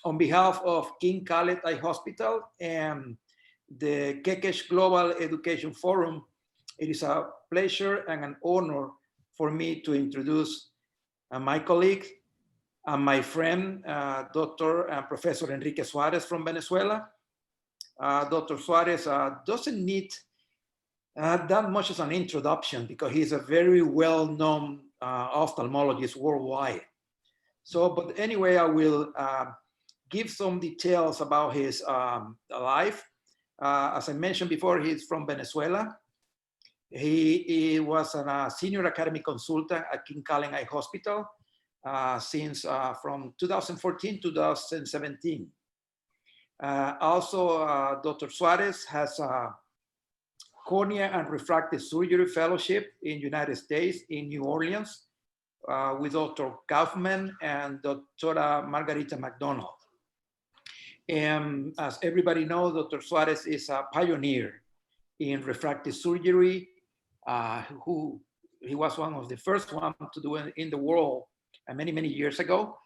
On behalf of King Khaled Eye Hospital and the Kekesh Global Education Forum, it is a pleasure and an honor for me to introduce my colleague and my friend, Dr. and Professor Enrique Suarez from Venezuela. Dr. Suarez doesn't need that much as an introduction because he's a very well-known ophthalmologist worldwide. So, but anyway, I will give some details about his life. As I mentioned before, he's from Venezuela. He was a senior academic consultant at King Khaled Eye Hospital since from 2014 to 2017. Also, Dr. Suarez has a cornea and refractive surgery fellowship in United States in New Orleans with Dr. Kaufman and Dr. Margarita McDonald. And as everybody knows, Dr. Suarez is a pioneer in refractive surgery, he was one of the first ones to do it in the world many, many years ago.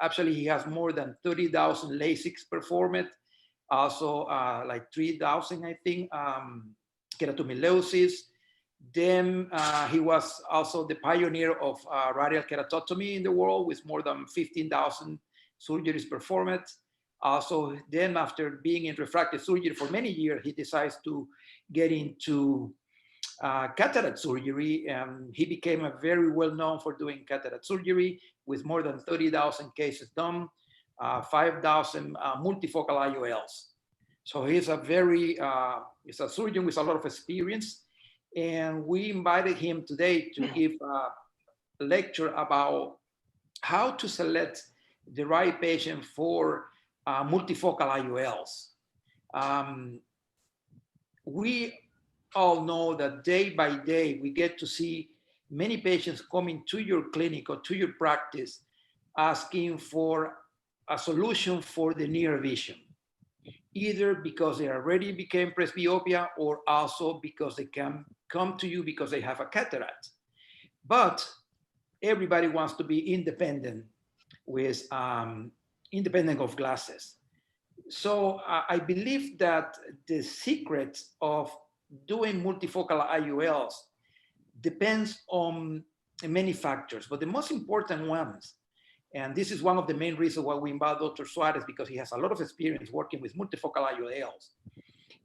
Actually, he has more than 30,000 LASIKs performed, also like 3,000, I think, keratomylosis. Then he was also the pioneer of radial keratotomy in the world with more than 15,000 surgeries performed. Also, then after being in refractive surgery for many years, he decides to get into cataract surgery, and he became a very well known for doing cataract surgery with more than 30,000 cases done, 5,000 multifocal IOLs. So he's a he's a surgeon with a lot of experience, and we invited him today to give a lecture about how to select the right patient for multifocal IOLs. We all know that day by day, we get to see many patients coming to your clinic or to your practice asking for a solution for the near vision, either because they already became presbyopia or also because they can come to you because they have a cataract. But everybody wants to be independent with independent of glasses. So I believe that the secret of doing multifocal IOLs depends on many factors, but the most important ones, and this is one of the main reasons why we invite Dr. Suarez, because he has a lot of experience working with multifocal IOLs.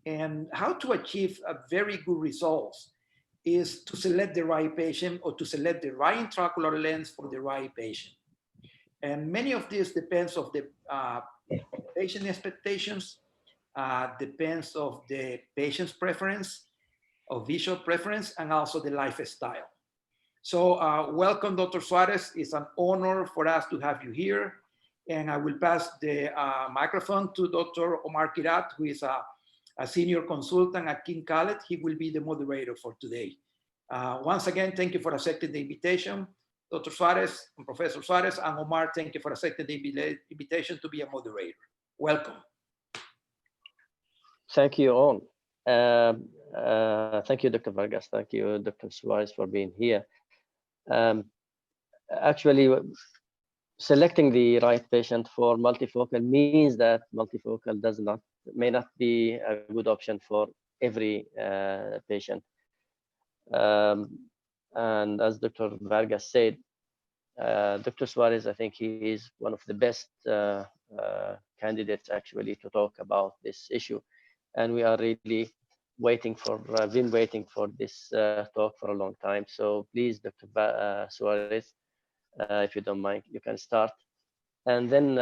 And how to achieve a very good results is to select the right patient or to select the right intraocular lens for the right patient. And many of this depends on the patient expectations, depends of the patient's preference, of visual preference, and also the lifestyle. So welcome, Dr. Suarez. It's an honor for us to have you here. And I will pass the microphone to Dr. Omar Kirat, who is a senior consultant at King Khaled. He will be the moderator for today. Once again, thank you for accepting the invitation. Dr. Suarez and Professor Suarez and Omar, thank you for accepting the invitation to be a moderator. Welcome. Thank you all. Thank you, Dr. Vargas. Thank you, Dr. Suarez, for being here. Actually, selecting the right patient for multifocal means that multifocal may not be a good option for every patient. And as Dr. Vargas said, Dr. Suarez, I think he is one of the best candidates actually to talk about this issue. And we are really been waiting for this talk for a long time. So please, Dr. Suarez, if you don't mind, you can start. And then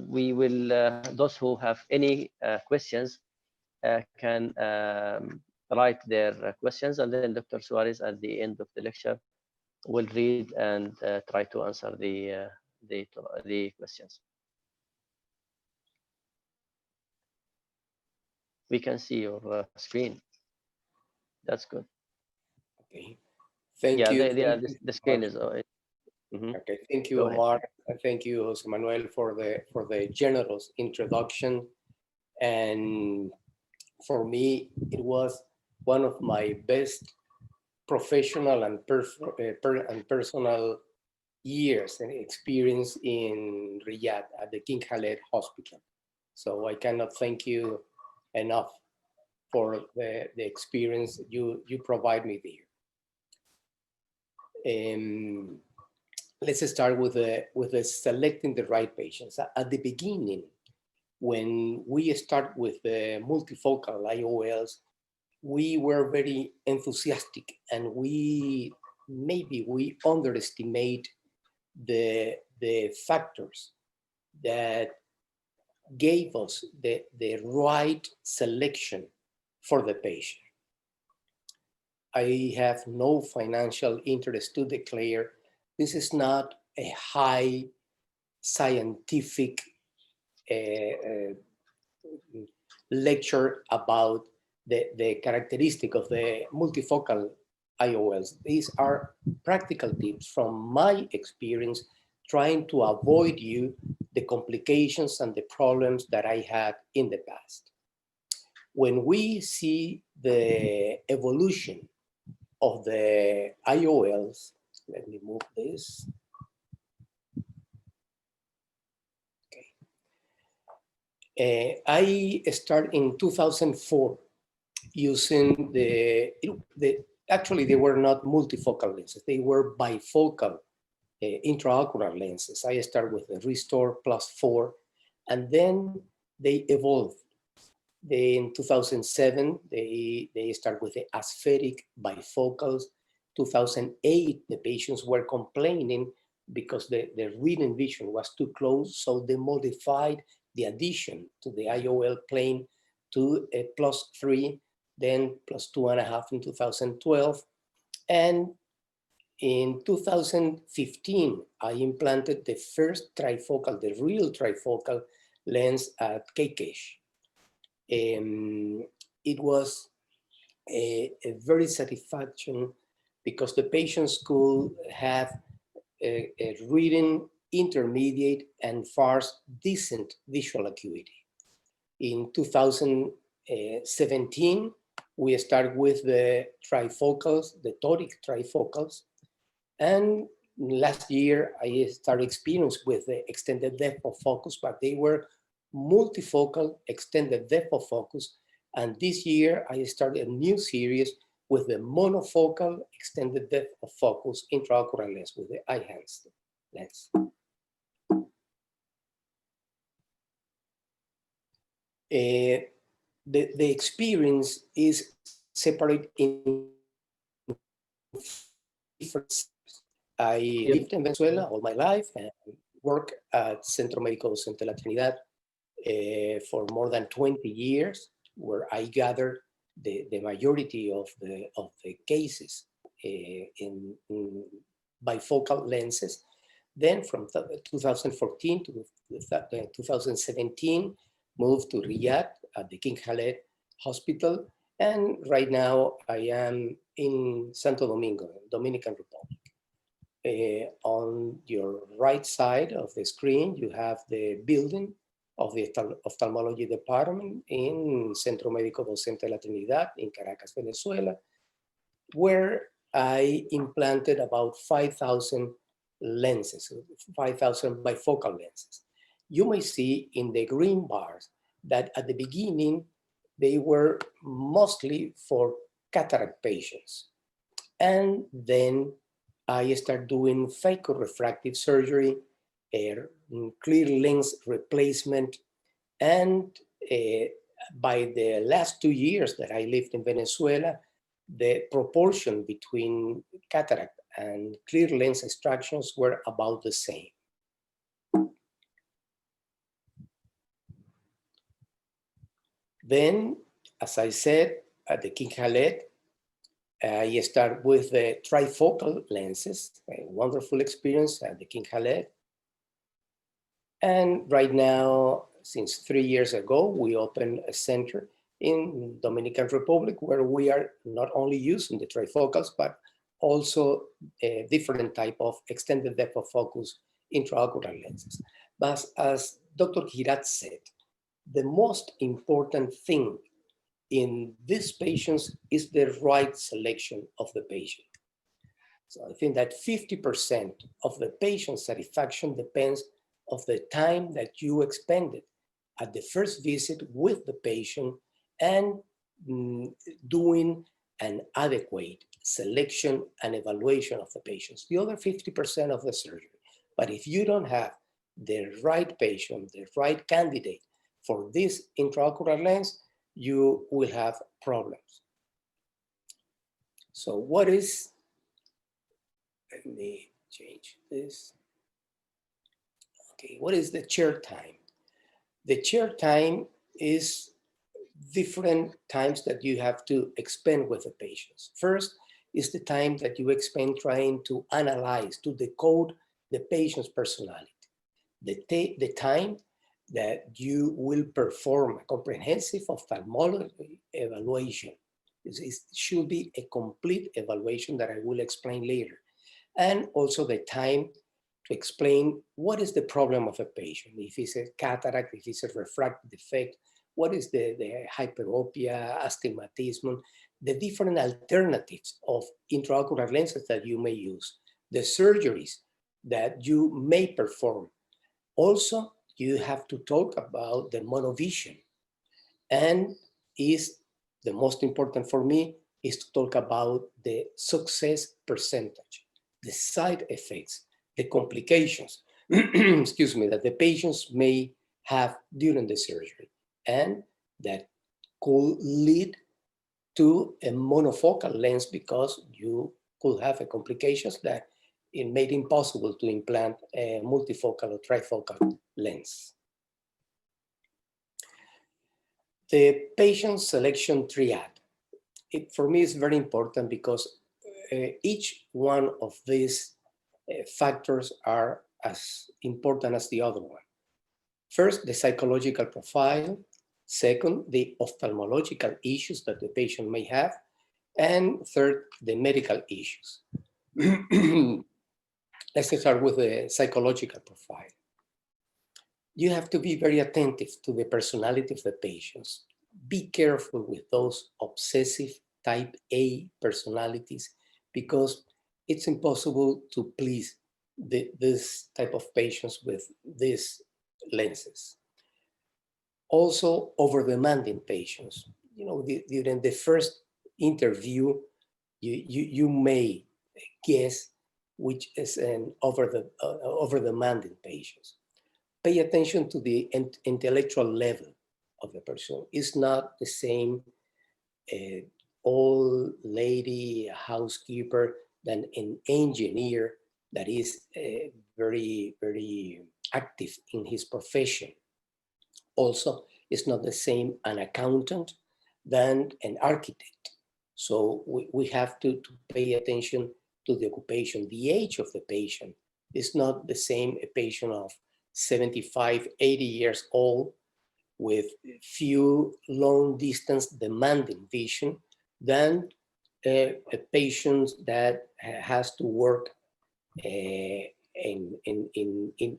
we will, those who have any questions can write their questions, and then Dr. Suarez at the end of the lecture will read and try to answer the questions. We can see your screen. That's good. Okay. Thank you. The screen is. Okay. Thank you, Omar. And thank you, Jose Manuel, for the generous introduction. And for me, it was one of my best professional and personal years and experience in Riyadh at the King Khaled Hospital. So I cannot thank you enough for the experience you provide me there. Let's start with the selecting the right patients. At the beginning, when we start with the multifocal IOLs, we were very enthusiastic, and we underestimate the factors that gave us the right selection for the patient. I have no financial interest to declare. This is not a high scientific lecture about the characteristic of the multifocal IOLs. These are practical tips from my experience trying to avoid you the complications and the problems that I had in the past. When we see the evolution of the IOLs, let me move this. Okay. I started in 2004 using actually they were not multifocal lenses, they were bifocal intraocular lenses. I started with the Restore +4, and then they evolved. In 2007, they started with the aspheric bifocals. 2008, the patients were complaining because the reading vision was too close, so they modified the addition to the IOL plane to a +3, then +2.5 in 2012. And in 2015, I implanted the first trifocal, the real trifocal lens at KKH. It was a very satisfaction because the patients could have a reading intermediate and far decent visual acuity. In 2017, we started with the trifocals, the toric trifocals. And last year, I started experience with the extended depth of focus, but they were multifocal extended depth of focus. And this year, I started a new series with the monofocal extended depth of focus intraocular lens with the eye-enhanced lens. The experience is separate in different steps. I lived in Venezuela all my life and worked at Centro Médico Docente La Trinidad for more than 20 years, where I gathered the majority of the cases in bifocal lenses. Then from 2014 to 2017, moved to Riyadh at the King Khaled Hospital. And right now I am in Santo Domingo, Dominican Republic. On your right side of the screen, you have the building of the ophthalmology department in Centro Médico Docente La Trinidad in Caracas, Venezuela, where I implanted about 5,000 lenses, 5,000 bifocal lenses. You may see in the green bars that at the beginning, they were mostly for cataract patients. And then I started doing phaco-refractive surgery, clear lens replacement. And by the last 2 years that I lived in Venezuela, the proportion between cataract and clear lens extractions were about the same. Then, as I said, at the King Khaled, I start with the trifocal lenses, a wonderful experience at the King Khaled. And right now, since 3 years ago, we opened a center in Dominican Republic where we are not only using the trifocals, but also a different type of extended depth of focus intraocular lenses. But as Dr. Girat said, the most important thing in these patients is the right selection of the patient. So I think that 50% of the patient satisfaction depends of the time that you expended at the first visit with the patient and doing an adequate selection and evaluation of the patients. The other 50% of the surgery. But if you don't have the right patient, the right candidate for this intraocular lens, you will have problems. So what is, let me change this. Okay, what is the chair time? The chair time is different times that you have to expend with the patients. First is the time that you expend trying to analyze, to decode the patient's personality. The time that you will perform a comprehensive ophthalmology evaluation. It should be a complete evaluation that I will explain later. And also the time to explain what is the problem of a patient. If it's a cataract, if it's a refractive defect, what is the hyperopia, astigmatism, the different alternatives of intraocular lenses that you may use, the surgeries that you may perform. Also, you have to talk about the monovision. And is the most important for me is to talk about the success percentage, the side effects, the complications, excuse me, that the patients may have during the surgery, and that could lead to a monofocal lens because you could have a complications that it made impossible to implant a multifocal or trifocal lens. The patient selection triad. For me, is very important because each one of these factors are as important as the other one. First, the psychological profile. Second, the ophthalmological issues that the patient may have. And third, the medical issues. Let's start with the psychological profile. You have to be very attentive to the personality of the patients. Be careful with those obsessive type A personalities because it's impossible to please this type of patients with these lenses. Also, over-demanding patients. You know, during the first interview, you may guess which is an over-demanding patients. Pay attention to the intellectual level of the person. It's not the same old lady, housekeeper, than an engineer that is very, very active in his profession. Also, it's not the same an accountant than an architect. So we have to pay attention to the occupation. The age of the patient is not the same a patient of 75, 80 years old with few long distance demanding vision than a patient that has to work in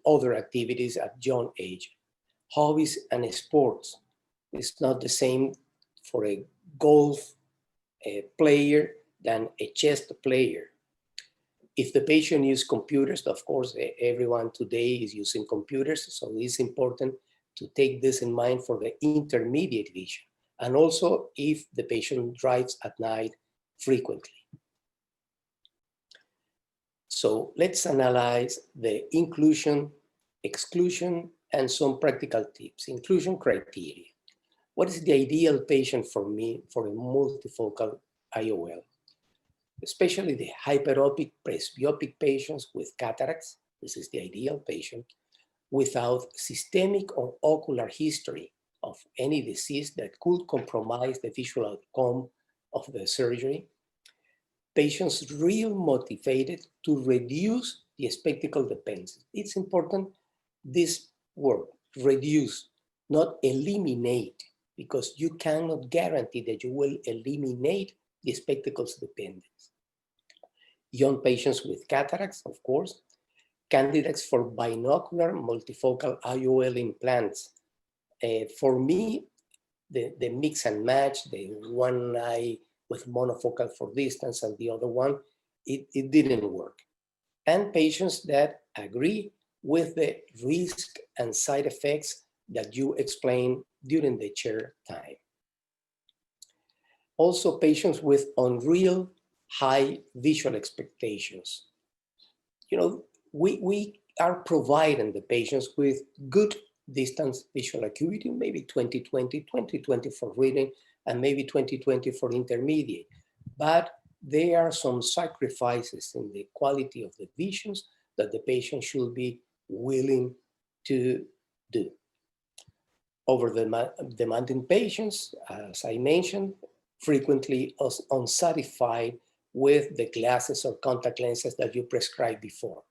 other activities at young age. Hobbies and sports. It's not the same for a golf player than a chess player. If the patient uses computers, of course, everyone today is using computers, so it's important to take this in mind for the intermediate vision. And also if the patient drives at night frequently. So let's analyze the inclusion, exclusion, and some practical tips. Inclusion criteria. What is the ideal patient for me for a multifocal IOL? Especially the hyperopic, presbyopic patients with cataracts. This is the ideal patient without systemic or ocular history of any disease that could compromise the visual outcome of the surgery. Patients really motivated to reduce the spectacle dependence. It's important, this word, reduce, not eliminate, because you cannot guarantee that you will eliminate the spectacles dependence. Young patients with cataracts, of course, candidates for binocular multifocal IOL implants. For me, the mix and match, the one eye with monofocal for distance and the other one it didn't work. And patients that agree with the risk and side effects that you explained during the chair time. Also, patients with unreal high visual expectations. You know, we are providing the patients with good distance visual acuity, maybe 20/20, 20/20 for reading, and maybe 20/20 for intermediate. But there are some sacrifices in the quality of the visions that the patient should be willing to do. Over the demanding patients, as I mentioned, frequently unsatisfied with the glasses or contact lenses that you prescribed before.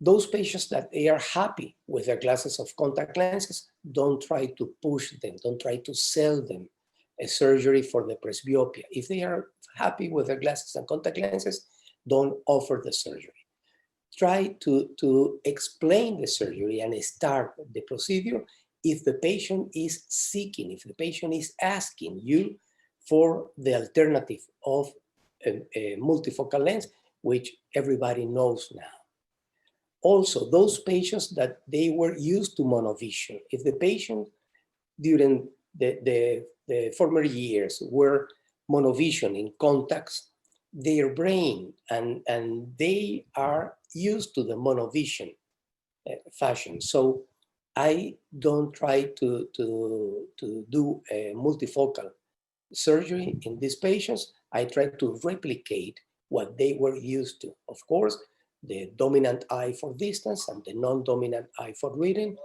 Those patients that they are happy with their glasses of contact lenses, don't try to push them, don't try to sell them a surgery for the presbyopia. If they are happy with their glasses and contact lenses, don't offer the surgery. Try to explain the surgery and start the procedure if the patient is seeking, if the patient is asking you for the alternative of a multifocal lens, which everybody knows now. Also, those patients that they were used to monovision, if the patient during the former years were monovision in contacts, their brain and they are used to the monovision fashion. So I don't try to do a multifocal surgery in these patients. I try to replicate what they were used to. Of course, the dominant eye for distance and the non-dominant eye for reading,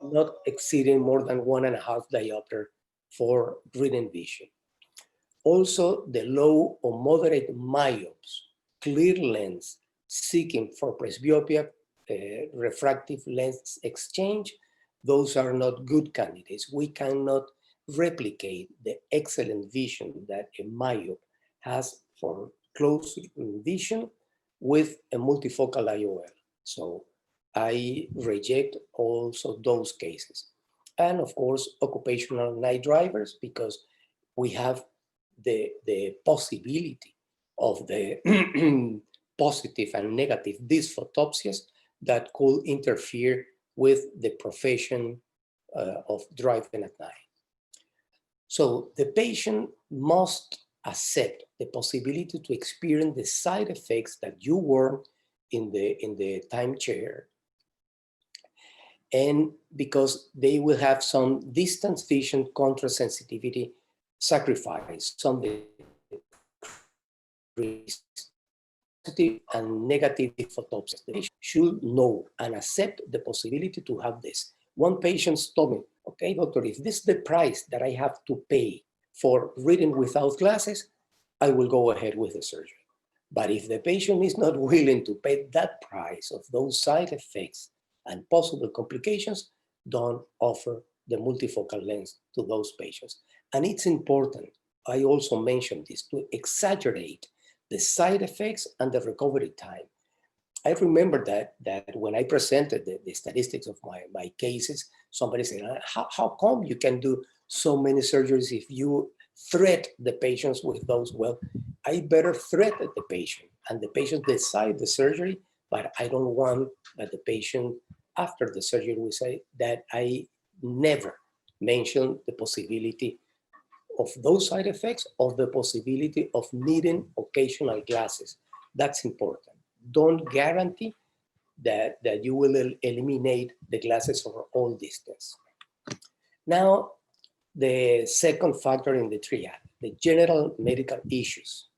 not exceeding more than 1.5 diopter for reading vision. Also, the low or moderate myopes, clear lens, seeking for presbyopia, refractive lens exchange, those are not good candidates. We cannot replicate the excellent vision that a myope has for close vision with a multifocal IOL. So I reject also those cases. And of course, occupational night drivers, because we have the possibility of the positive and negative dysphotopsias that could interfere with the profession of driving at night. So the patient must accept the possibility to experience the side effects that you were in the time chair, and because they will have some distance vision contrast sensitivity sacrifice, some positive and negative photopsias. The patient should know and accept the possibility to have this. One patient told me, okay, doctor, if this is the price that I have to pay for reading without glasses, I will go ahead with the surgery. But if the patient is not willing to pay that price of those side effects and possible complications, don't offer the multifocal lens to those patients. And it's important, I also mentioned this, to exaggerate the side effects and the recovery time. I remember that when I presented the statistics of my cases, somebody said, how come you can do so many surgeries if you threat the patients with those? Well, I better threat the patient, and the patient decide the surgery, but I don't want that the patient after the surgery will say that I never mentioned the possibility of those side effects, of the possibility of needing occasional glasses. That's important. Don't guarantee that you will eliminate the glasses for all distance. Now, the second factor in the triad, the general medical issues.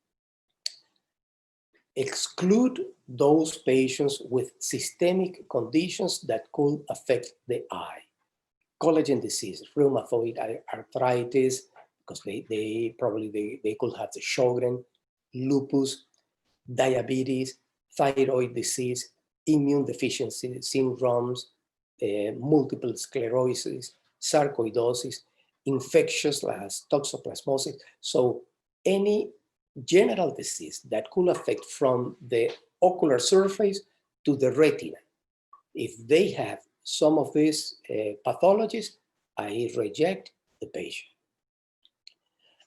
Exclude those patients with systemic conditions that could affect the eye. Collagen disease, rheumatoid arthritis, because they could have the Sjogren, lupus, diabetes, thyroid disease, immune deficiency syndromes, multiple sclerosis, sarcoidosis, infectious as toxoplasmosis. So any general disease that could affect from the ocular surface to the retina. If they have some of these pathologies, I reject the patient.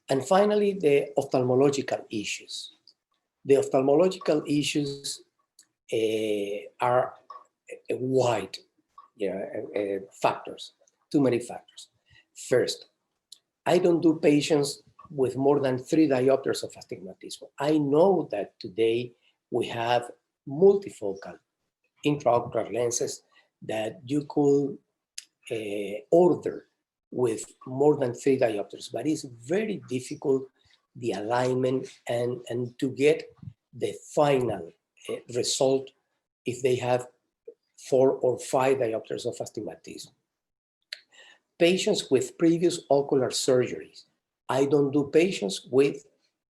And finally, the ophthalmological issues. The ophthalmological issues are wide factors, too many factors. First, I don't do patients with more than 3 diopters of astigmatism. I know that today we have multifocal intraocular lenses that you could order with more than 3 diopters, but it's very difficult, the alignment and to get the final result if they have 4 or 5 diopters of astigmatism. Patients with previous ocular surgeries. I don't do patients with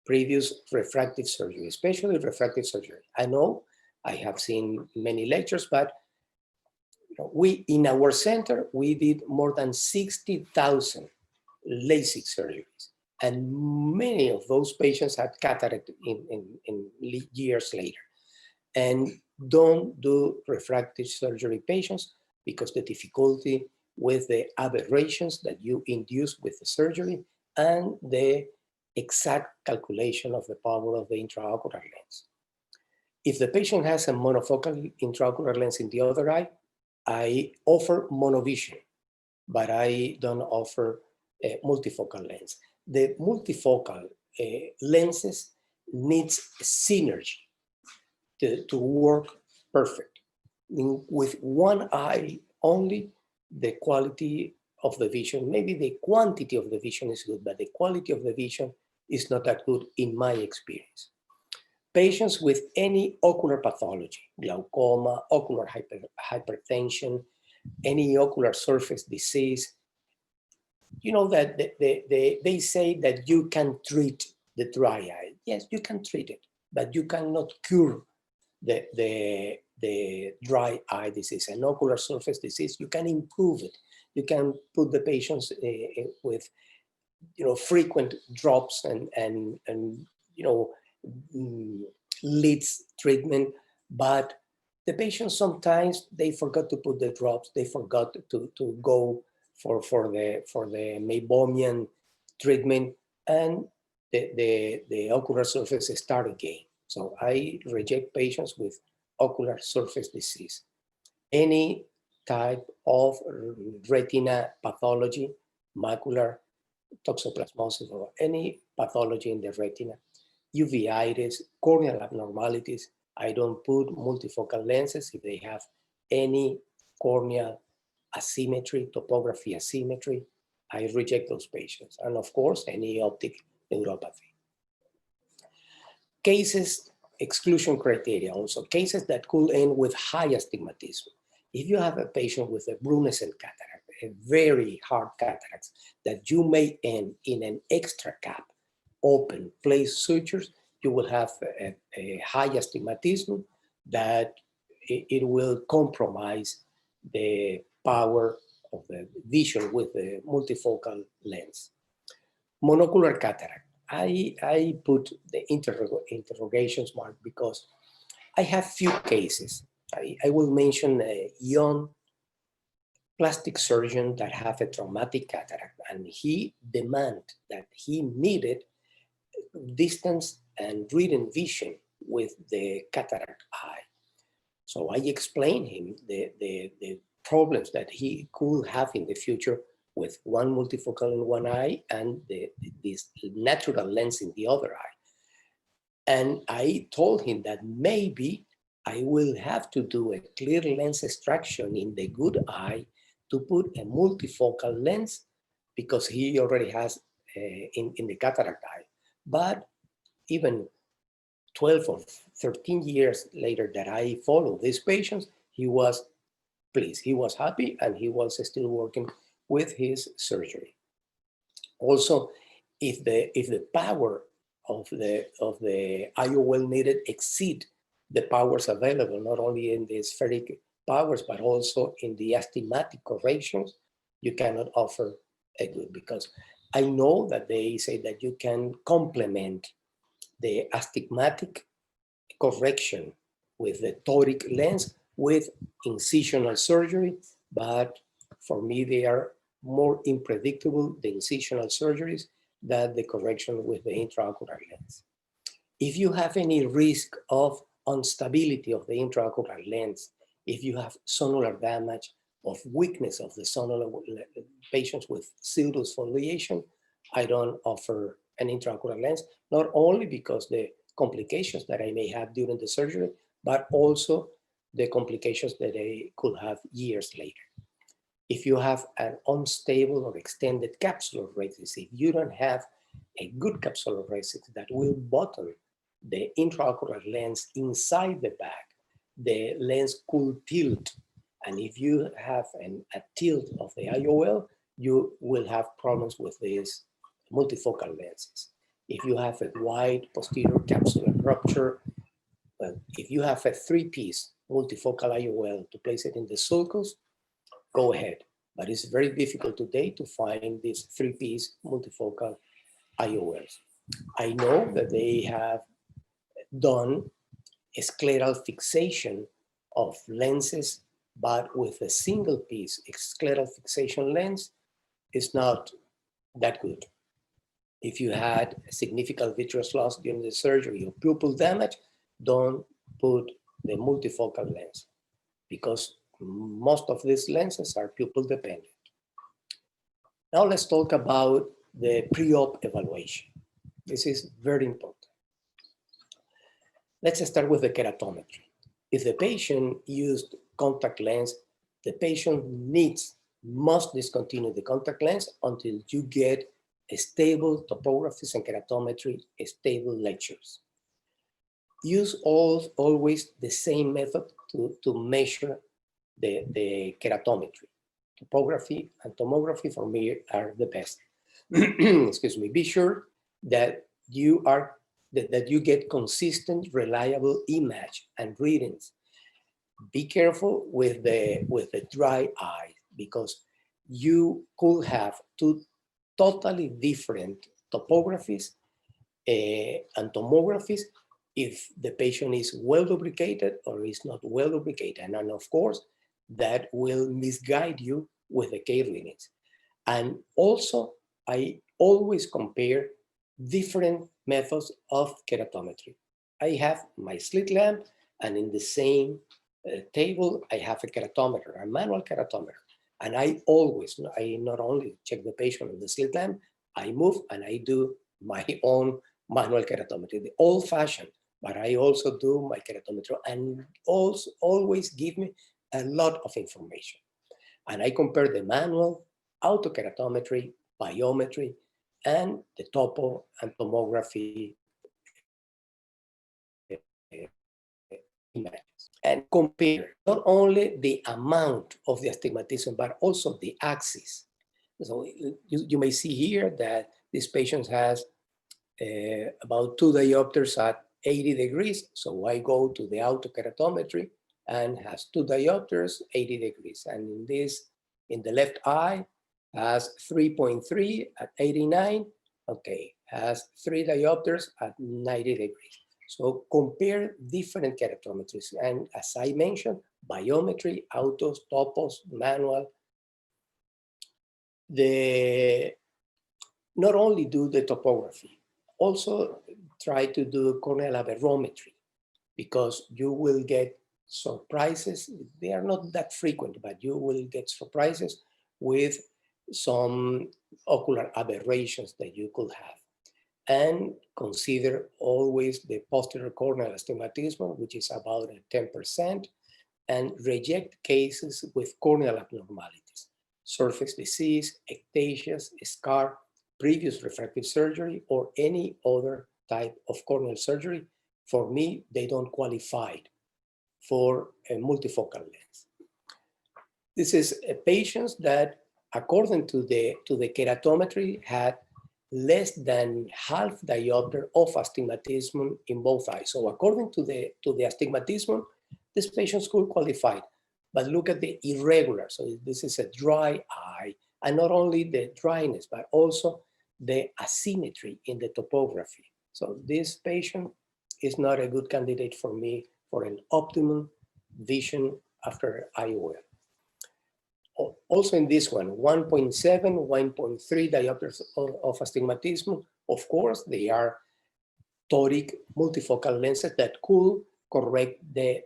previous refractive surgery, especially refractive surgery. I know I have seen many lectures, but we, in our center, we did more than 60,000 LASIK surgeries. And many of those patients had cataract in years later. And don't do refractive surgery patients because the difficulty with the aberrations that you induce with the surgery and the exact calculation of the power of the intraocular lens. If the patient has a monofocal intraocular lens in the other eye, I offer monovision, but I don't offer a multifocal lens. The multifocal lenses needs synergy to work perfect. With one eye only, the quality of the vision, maybe the quantity of the vision is good, but the quality of the vision is not that good in my experience. Patients with any ocular pathology, glaucoma, ocular hypertension, any ocular surface disease, you know that they say that you can treat the dry eye. Yes, you can treat it, but you cannot cure the dry eye disease. An ocular surface disease, you can improve it. You can put the patients with frequent drops and leads treatment, but the patients sometimes they forgot to put the drops, they forgot to go for the meibomian treatment, and the ocular surface start again. So I reject patients with ocular surface disease. Any type of retina pathology, macular toxoplasmosis, or any pathology in the retina, uveitis, corneal abnormalities, I don't put multifocal lenses if they have any corneal asymmetry, topography asymmetry. I reject those patients. And of course, any optic neuropathy. Cases, exclusion criteria also, cases that could end with high astigmatism. If you have a patient with a brunescent cataract, a very hard cataract, that you may end in an extra cap, open place sutures, you will have a high astigmatism that it will compromise the power of the vision with the multifocal lens. Monocular cataract. I put the interrogations mark because I have few cases. I will mention a young plastic surgeon that have a traumatic cataract, and he demanded that he needed distance and reading vision with the cataract eye. So I explained him the problems that he could have in the future with one multifocal in one eye and this natural lens in the other eye. And I told him that maybe I will have to do a clear lens extraction in the good eye to put a multifocal lens because he already has in the cataract eye. But even 12 or 13 years later that I followed these patients, he was pleased, he was happy, and he was still working with his surgery. Also, if the power of the IOL needed exceed the powers available, not only in the spheric powers, but also in the astigmatic corrections, you cannot offer a good, because I know that they say that you can complement the astigmatic correction with the toric lens with incisional surgery, but for me they are more unpredictable, the incisional surgeries, than the correction with the intraocular lens. If you have any risk of instability of the intraocular lens, if you have sonular damage, of weakness of the sonular patients with pseudosfoliation, I don't offer an intraocular lens, not only because the complications that I may have during the surgery, but also the complications that I could have years later. If you have an unstable or extended capsular radius, if you don't have a good capsular radius that will bottom the intraocular lens inside the back, the lens could tilt. And if you have a tilt of the IOL, you will have problems with these multifocal lenses. If you have a wide posterior capsular rupture, if you have a 3-piece multifocal IOL to place it in the sulcus, go ahead. But it's very difficult today to find these 3-piece multifocal IOLs. I know that they have done a scleral fixation of lenses, but with a single piece scleral fixation lens, it's not that good. If you had a significant vitreous loss during the surgery or pupil damage, don't put the multifocal lens because most of these lenses are pupil dependent. Now let's talk about the pre-op evaluation. This is very important. Let's start with the keratometry. If the patient used contact lens, the patient must discontinue the contact lens until you get a stable topographies and keratometry, stable lectures. Use always the same method to measure the keratometry. Topography and tomography for me are the best. Excuse me. Be sure that you get consistent, reliable image and readings. Be careful with the dry eye because you could have two totally different topographies and tomographies if the patient is well lubricated or is not well lubricated. And of course, that will misguide you with the K readings. And also, I always compare different methods of keratometry. I have my slit lamp, and in the same table, I have a keratometer, a manual keratometer. And I not only check the patient on the slit lamp, I move and I do my own manual keratometry, the old fashioned, but I also do my keratometry and also always give me a lot of information. And I compare the manual, autokeratometry, biometry, and the topo and tomography images. And compare not only the amount of the astigmatism, but also the axis. So you may see here that this patient has about 2 diopters at 80 degrees. So I go to the autokeratometry and has 2 diopters, 80 degrees. And in the left eye, has 3.3 at 89. Okay, has 3 diopters at 90 degrees. So compare different keratometries. And as I mentioned, biometry, autos, topos, manual. Not only do the topography, also try to do corneal aberrometry because you will get surprises. They are not that frequent, but you will get surprises with some ocular aberrations that you could have. And consider always the posterior corneal astigmatism, which is about 10%, and reject cases with corneal abnormalities, surface disease, ectasias, scar, previous refractive surgery, or any other type of corneal surgery. For me, they don't qualify for a multifocal lens. This is a patient that, according to the keratometry, had less than half diopter of astigmatism in both eyes. So according to the astigmatism, this patient could qualify. But look at the irregular. So this is a dry eye, and not only the dryness, but also the asymmetry in the topography. So this patient is not a good candidate for me for an optimum vision after IOL. Also in this one, 1.7, 1.3 diopters of astigmatism. Of course, they are toric multifocal lenses that could correct the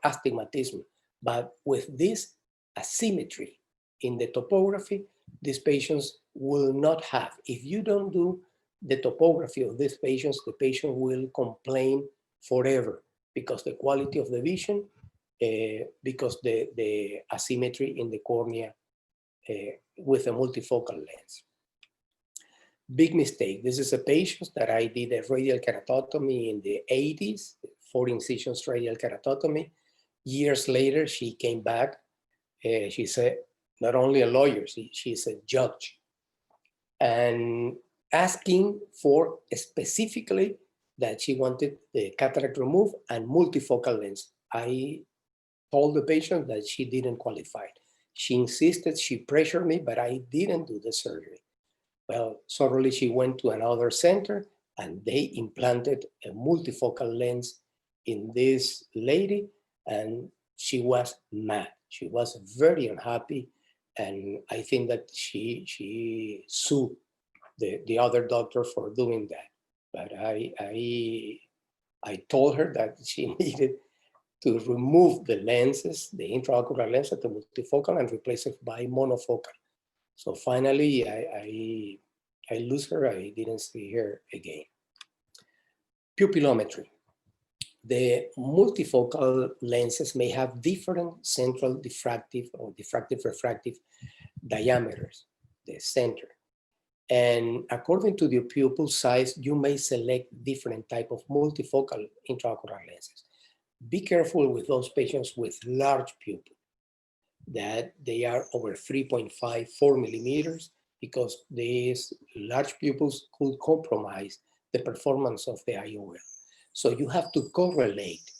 astigmatism. But with this asymmetry in the topography, these patients will not have. If you don't do the topography of these patients, the patient will complain forever because the quality of the vision, because the asymmetry in the cornea with a multifocal lens. Big mistake. This is a patient that I did a radial keratotomy in the 80s, 4 incisions radial keratotomy. Years later, she came back. She's not only a lawyer, she's a judge. And asking for specifically that she wanted the cataract removed and multifocal lens. I told the patient that she didn't qualify. She insisted, she pressured me, but I didn't do the surgery. Well, suddenly she went to another center and they implanted a multifocal lens in this lady, and she was mad. She was very unhappy, and I think that she sued the other doctor for doing that. But I told her that she needed to remove the lenses, the intraocular lens, the multifocal, and replace it by monofocal. So finally, I lose her. I didn't see her again. Pupillometry. The multifocal lenses may have different central diffractive or diffractive refractive diameters, the center. And according to the pupil size, you may select different type of multifocal intraocular lenses. Be careful with those patients with large pupil, that they are over 3.5, 4 millimeters, because these large pupils could compromise the performance of the IOL. So you have to correlate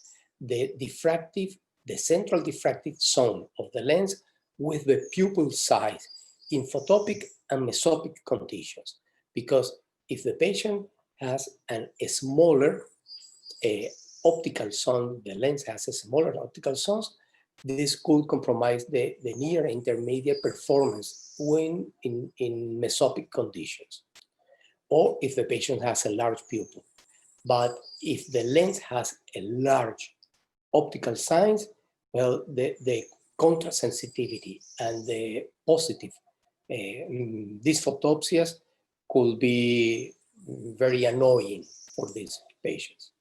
the diffractive, the central diffractive zone of the lens with the pupil size in photopic and mesopic conditions. Because if the patient has a smaller optical zone, the lens has a smaller optical zone, this could compromise the near intermediate performance when in mesopic conditions, or if the patient has a large pupil. But if the lens has a large optical size, well, the contrast sensitivity and the positive dysphotopsias could be very annoying for these patients.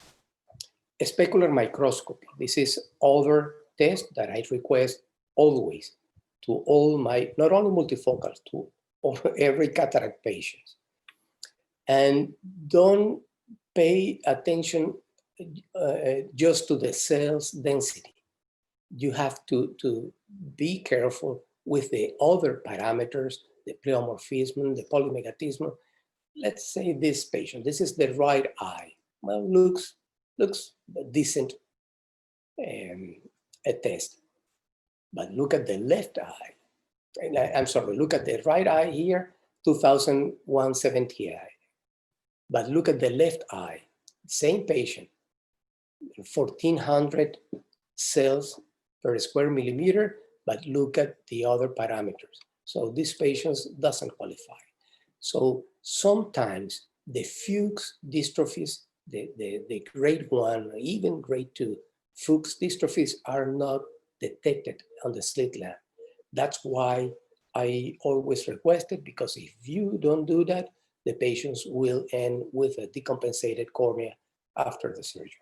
Specular microscopy. This is other test that I request always to all my, not only multifocals, to every cataract patient. And don't pay attention just to the cells density. You have to be careful with the other parameters, the pleomorphism, the polymagatism. Let's say this patient, this is the right eye. Well, looks decent a test. But look at the left eye. I'm sorry, look at the right eye here, 2170 eye. But look at the left eye, same patient, 1400 cells per square millimeter, but look at the other parameters. So this patient doesn't qualify. So sometimes the Fuchs dystrophies, the grade 1, even grade 2 Fuchs dystrophies are not detected on the slit lamp. That's why I always request it, because if you don't do that, the patients will end with a decompensated cornea after the surgery.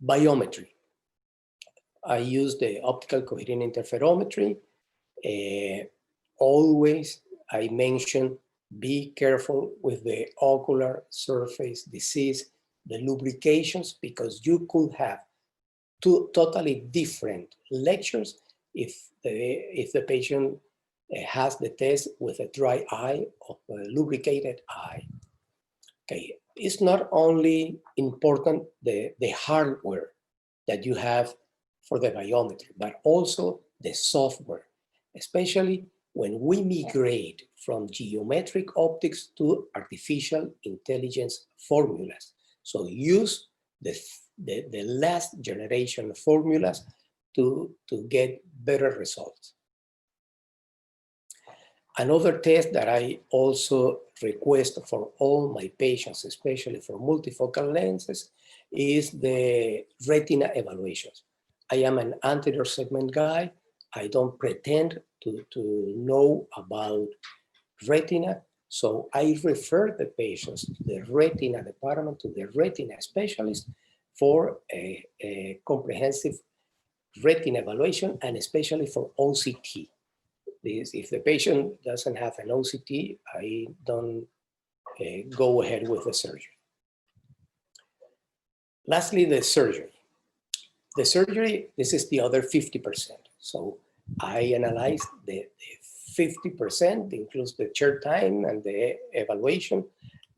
Biometry. I use the optical coherent interferometry. Always I mention, be careful with the ocular surface disease, the lubrications, because you could have two totally different lectures if the patient has the test with a dry eye or a lubricated eye. Okay, it's not only important the hardware that you have for the biometry, but also the software, especially when we migrate from geometric optics to artificial intelligence formulas. So use the last generation formulas to get better results. Another test that I also request for all my patients, especially for multifocal lenses, is the retina evaluations. I am an anterior segment guy. I don't pretend to know about retina, so I refer the patients to the retina department, to the retina specialist for a comprehensive retina evaluation, and especially for OCT. If the patient doesn't have an OCT, I don't go ahead with the surgery. Lastly, the surgery. The surgery, this is the other 50%. So I analyzed the 50%, includes the chair time and the evaluation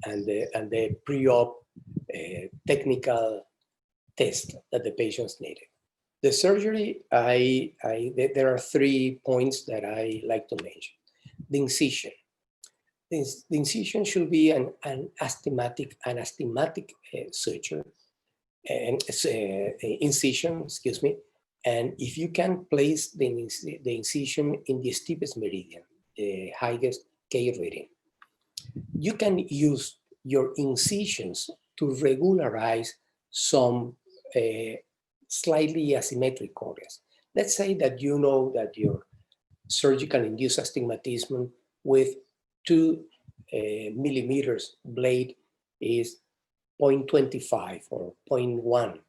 and the pre-op technical test that the patients needed. The surgery, there are 3 points that I like to mention. The incision. The incision should be an astigmatic suture, and incision, excuse me. And if you can place the incision in the steepest meridian, the highest K reading, you can use your incisions to regularize some slightly asymmetric corneas. Let's say that you know that your surgical induced astigmatism with 2 millimeters blade is 0.25 or 0.1.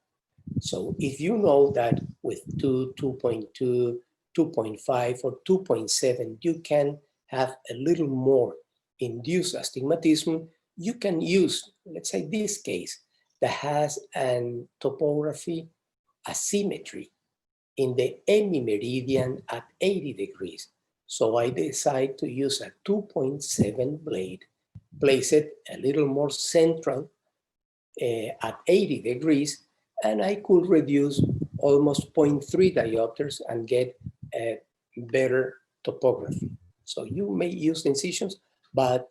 So if you know that with 2.2, 2.5, or 2.7, you can have a little more induced astigmatism, you can use, let's say this case, that has an topography asymmetry in the hemimeridian at 80 degrees. So I decide to use a 2.7 blade, place it a little more central at 80 degrees, and I could reduce almost 0.3 diopters and get a better topography. So you may use incisions, but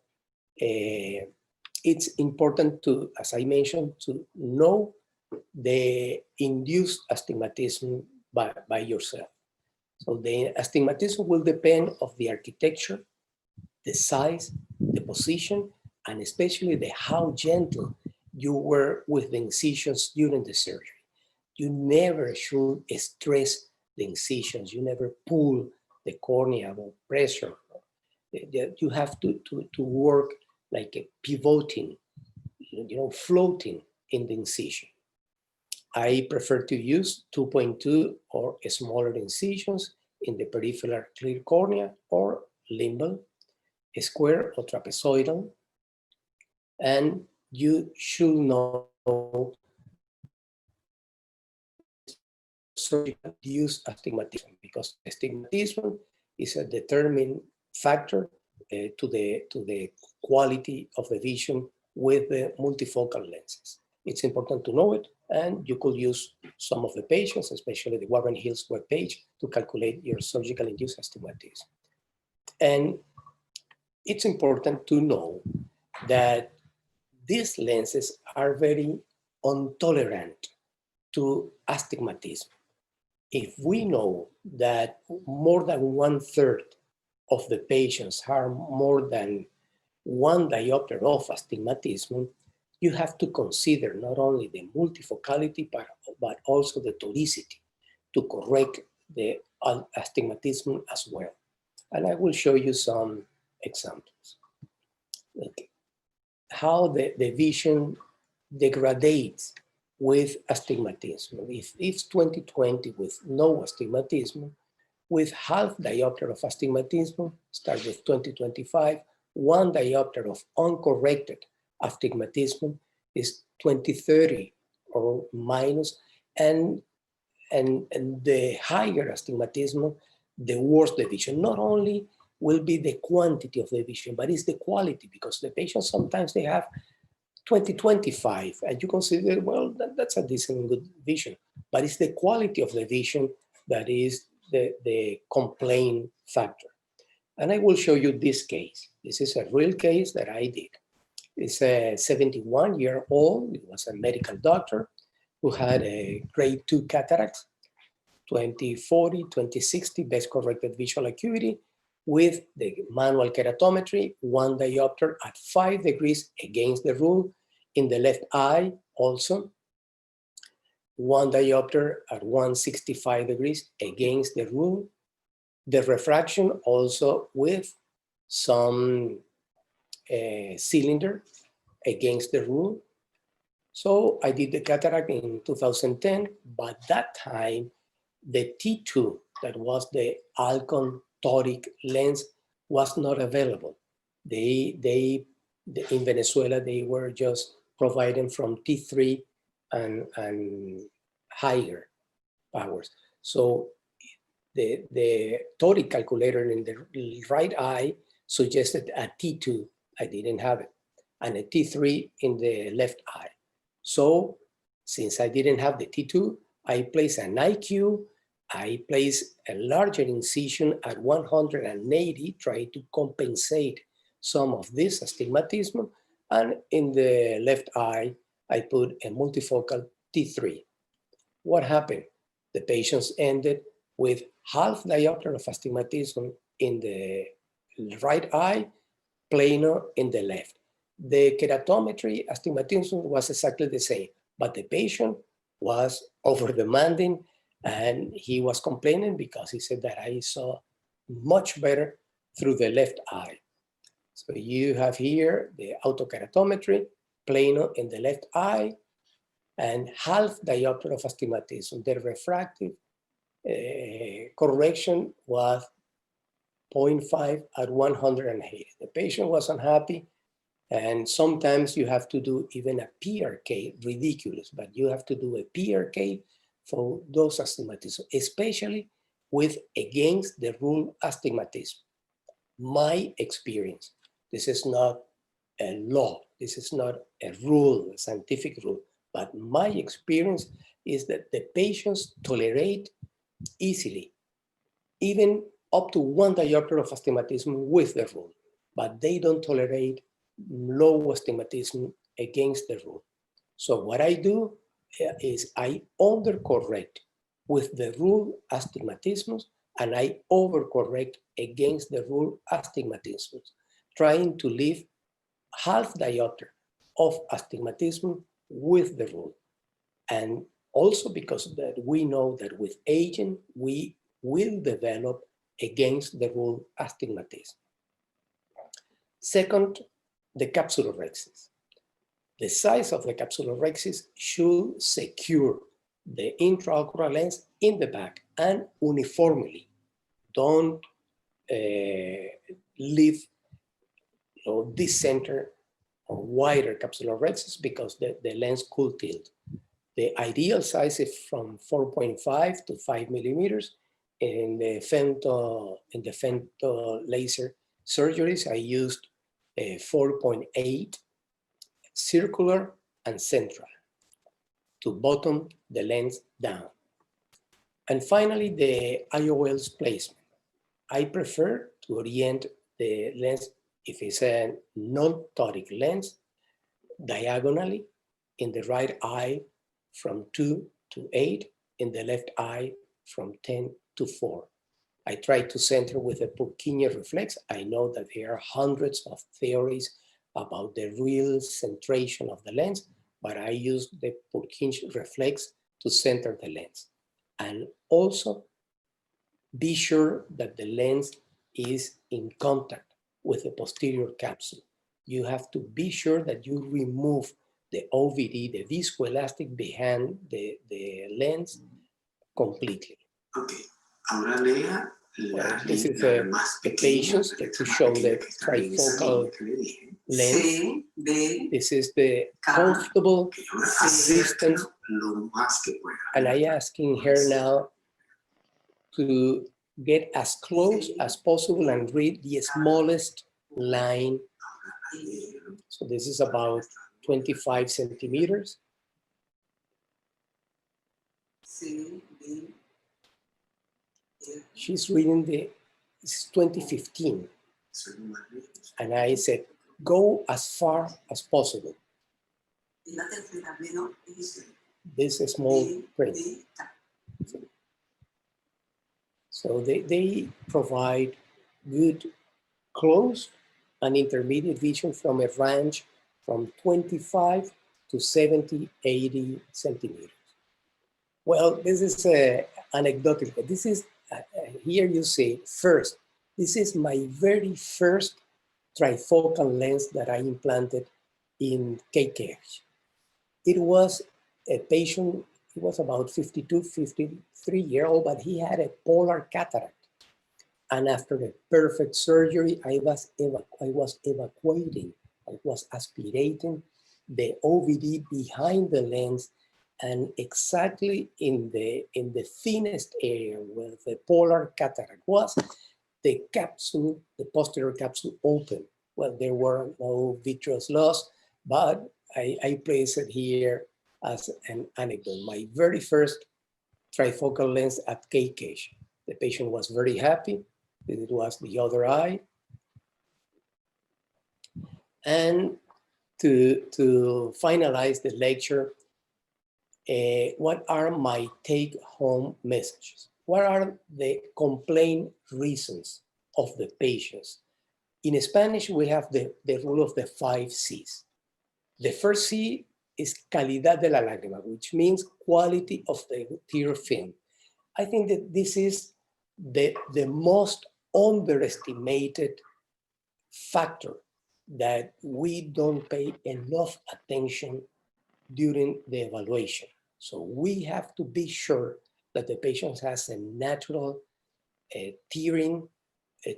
it's important to, as I mentioned, to know the induced astigmatism by yourself. So the astigmatism will depend on the architecture, the size, the position, and especially the how gentle you were with the incisions during the surgery. You never should stress the incisions. You never pull the cornea or pressure. You have to work like a pivoting, floating in the incision. I prefer to use 2.2 or smaller incisions in the peripheral clear cornea or limbal, square or trapezoidal. And you should know surgical use astigmatism, because astigmatism is a determining factor to the quality of the vision with the multifocal lenses. It's important to know it, and you could use some of the patients, especially the Warren Hill's webpage, to calculate your surgical induced astigmatism. And it's important to know that these lenses are very intolerant to astigmatism. If we know that more than 1/3 of the patients have more than 1 diopter of astigmatism, you have to consider not only the multifocality, but also the tonicity to correct the astigmatism as well. And I will show you some examples. Okay. How the vision degrades with astigmatism. If it's 20/20 with no astigmatism, with half diopter of astigmatism, start with 20/25, 1 diopter of uncorrected astigmatism is 20/30 or minus, and the higher astigmatism, the worse the vision. Not only will be the quantity of the vision, but it's the quality, because the patients sometimes they have 20/25, and you consider, well, that's a decent good vision, but it's the quality of the vision that is the complaint factor. And I will show you this case. This is a real case that I did. It's a 71-year-old, he was a medical doctor who had a grade 2 cataracts, 20/40, 20/60 best corrected visual acuity, with the manual keratometry, 1 diopter at 5 degrees against the rule. In the left eye also, 1 diopter at 165 degrees against the rule. The refraction also with some cylinder against the rule. So I did the cataract in 2010, but that time the T2, that was the Alcon toric lens, was not available. In Venezuela, they were just providing from T3 and higher powers. So the toric calculator in the right eye suggested a T2. I didn't have it, and a T3 in the left eye. So since I didn't have the T2, I placed an IQ, I placed a larger incision at 180, trying to compensate some of this astigmatism. And in the left eye, I put a multifocal T3. What happened? The patients ended with half diopter of astigmatism in the right eye, planar in the left. The keratometry astigmatism was exactly the same, but the patient was over-demanding and he was complaining because he said that I saw much better through the left eye. So you have here the autokeratometry, planar in the left eye, and half diopter of astigmatism. The refractive correction was 0.5 at 180. The patient was unhappy, and sometimes you have to do even a PRK, ridiculous, but you have to do a PRK for those astigmatism, especially with against the rule astigmatism. My experience, this is not a law, this is not a rule, a scientific rule, but my experience is that the patients tolerate easily, even up to 1 diopter of astigmatism with the rule, but they don't tolerate low astigmatism against the rule. So what I do is I undercorrect with the rule astigmatisms and I overcorrect against the rule astigmatisms, trying to leave half diopter of astigmatism with the rule. And also because that we know that with aging, we will develop against the rule astigmatism. Second, the capsulorhexis. The size of the capsulorhexis should secure the intraocular lens in the back and uniformly. Don't leave this center or wider capsulorhexis because the lens could tilt. The ideal size is from 4.5 to 5 millimeters. In the femto laser surgeries, I used 4.8 circular and central to bottom the lens down. And finally, the IOL's placement. I prefer to orient the lens, if it's a non-toric lens, diagonally in the right eye from 2 to 8, in the left eye from 10 to 4. I try to center with a Purkinje reflex. I know that there are hundreds of theories about the real centration of the lens, but I use the Purkinje reflex to center the lens. And also be sure that the lens is in contact with the posterior capsule. You have to be sure that you remove the OVD, the viscoelastic behind the lens completely. Okay. Ahora lea this is a patients to show the trifocal lens. This is the comfortable distance. And I asking her now to get as close as possible and read the smallest line. So this is about 25 centimeters. She's reading it's 2015. And I said, go as far as possible. This is small print. So they provide good close and intermediate vision from a range from 25 to 70, 80 centimeters. Well, this is anecdotal. This is, here you see, first, this is my very first trifocal lens that I implanted in KKH. It was a patient, he was about 52, 53-year-old, but he had a polar cataract. And after the perfect surgery, I was evacuating, I was aspirating the OVD behind the lens, and exactly in the thinnest area where the polar cataract was, the capsule, the posterior capsule opened. Well, there were no vitreous loss, but I place it here as an anecdote. My very first trifocal lens at KKH. The patient was very happy. It was the other eye. And to finalize the lecture, what are my take-home messages? What are the complaint reasons of the patients? In Spanish, we have the rule of the 5 C's. The first C is calidad de la lágrima, which means quality of the tear film. I think that this is the most underestimated factor that we don't pay enough attention during the evaluation. So we have to be sure that the patient has a natural tearing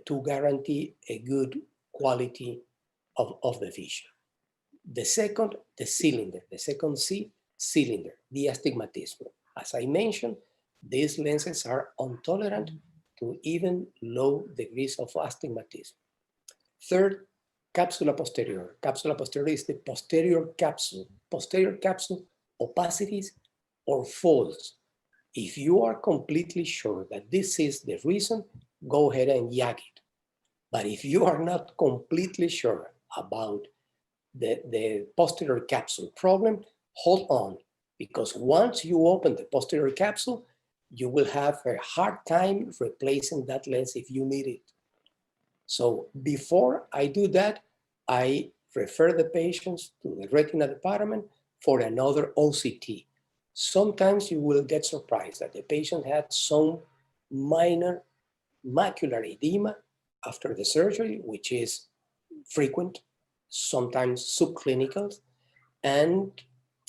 to guarantee a good quality of the vision. The second, the cylinder. The second C, cylinder, the astigmatism. As I mentioned, these lenses are intolerant to even low degrees of astigmatism. Third, capsula posterior. Capsula posterior is the posterior capsule opacities or folds. If you are completely sure that this is the reason, go ahead and yak it. But if you are not completely sure about the posterior capsule problem, hold on, because once you open the posterior capsule, you will have a hard time replacing that lens if you need it. So before I do that, I refer the patients to the retina department for another OCT. Sometimes you will get surprised that the patient had some minor macular edema after the surgery, which is frequent, sometimes subclinical, and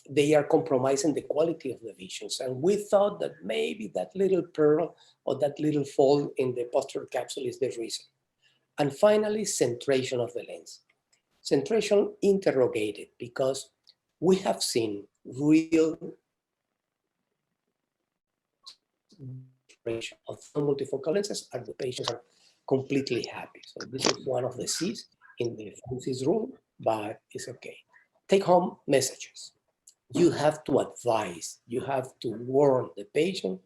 they are compromising the quality of the visions. And we thought that maybe that little pearl or that little fold in the posterior capsule is the reason. And finally, centration of the lens. Centration interrogated, because we have seen real of some multifocal lenses and the patients are completely happy. So this is one of the C's in the Francis rule, but it's okay. Take home messages. You have to advise, you have to warn the patient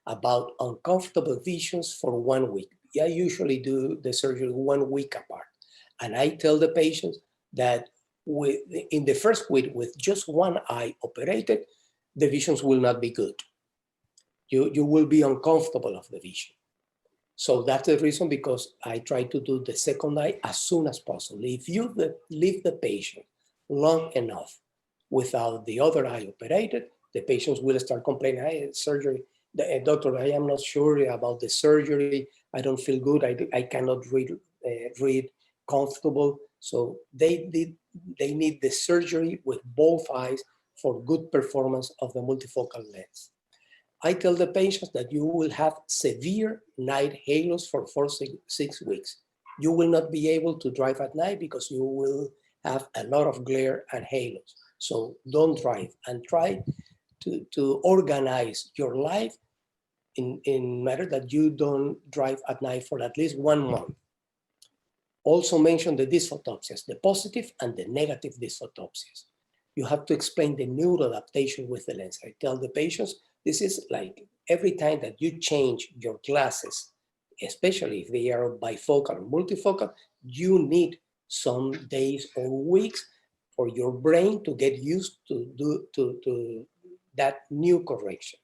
about uncomfortable visions for 1 week. I usually do the surgery 1 week apart. And I tell the patients that in the first week with just one eye operated, the visions will not be good. You will be uncomfortable of the vision. So that's the reason, because I try to do the second eye as soon as possible. If you leave the patient long enough without the other eye operated, the patients will start complaining, hey, surgery, doctor, I am not sure about the surgery. I don't feel good. I cannot read comfortable. So they need the surgery with both eyes for good performance of the multifocal lens. I tell the patients that you will have severe night halos for 6 weeks. You will not be able to drive at night because you will have a lot of glare and halos. So don't drive, and try to organize your life in matter that you don't drive at night for at least 1 month. Also mention the dysphotopsias, the positive and the negative dysphotopsias. You have to explain the neuroadaptation with the lens. I tell the patients, this is like every time that you change your glasses, especially if they are bifocal or multifocal, you need some days or weeks for your brain to get used to that new correction.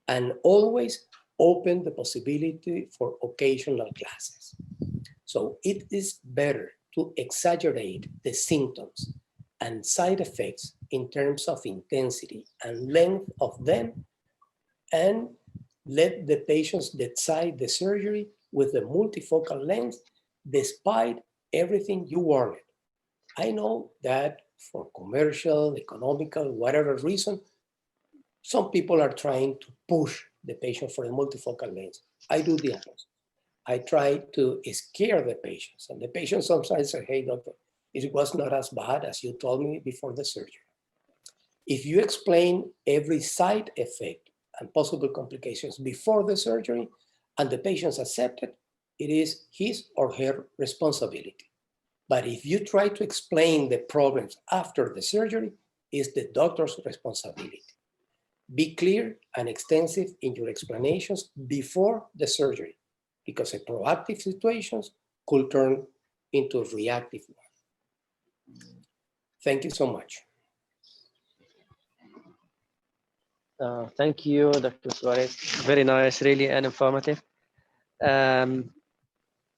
And always open the possibility for occasional glasses. So it is better to exaggerate the symptoms and side effects in terms of intensity and length of them, and let the patients decide the surgery with the multifocal lens despite everything you warned. I know that for commercial, economical, whatever reason, some people are trying to push the patient for a multifocal lens. I do the opposite. I try to scare the patients, and the patients sometimes say, hey, doctor, it was not as bad as you told me before the surgery. If you explain every side effect and possible complications before the surgery, and the patients accept it, it is his or her responsibility. But if you try to explain the problems after the surgery, it's the doctor's responsibility. Be clear and extensive in your explanations before the surgery, because a proactive situations could turn into a reactive one. Thank you so much. Thank you, Dr. Suarez. Very nice, really, and informative.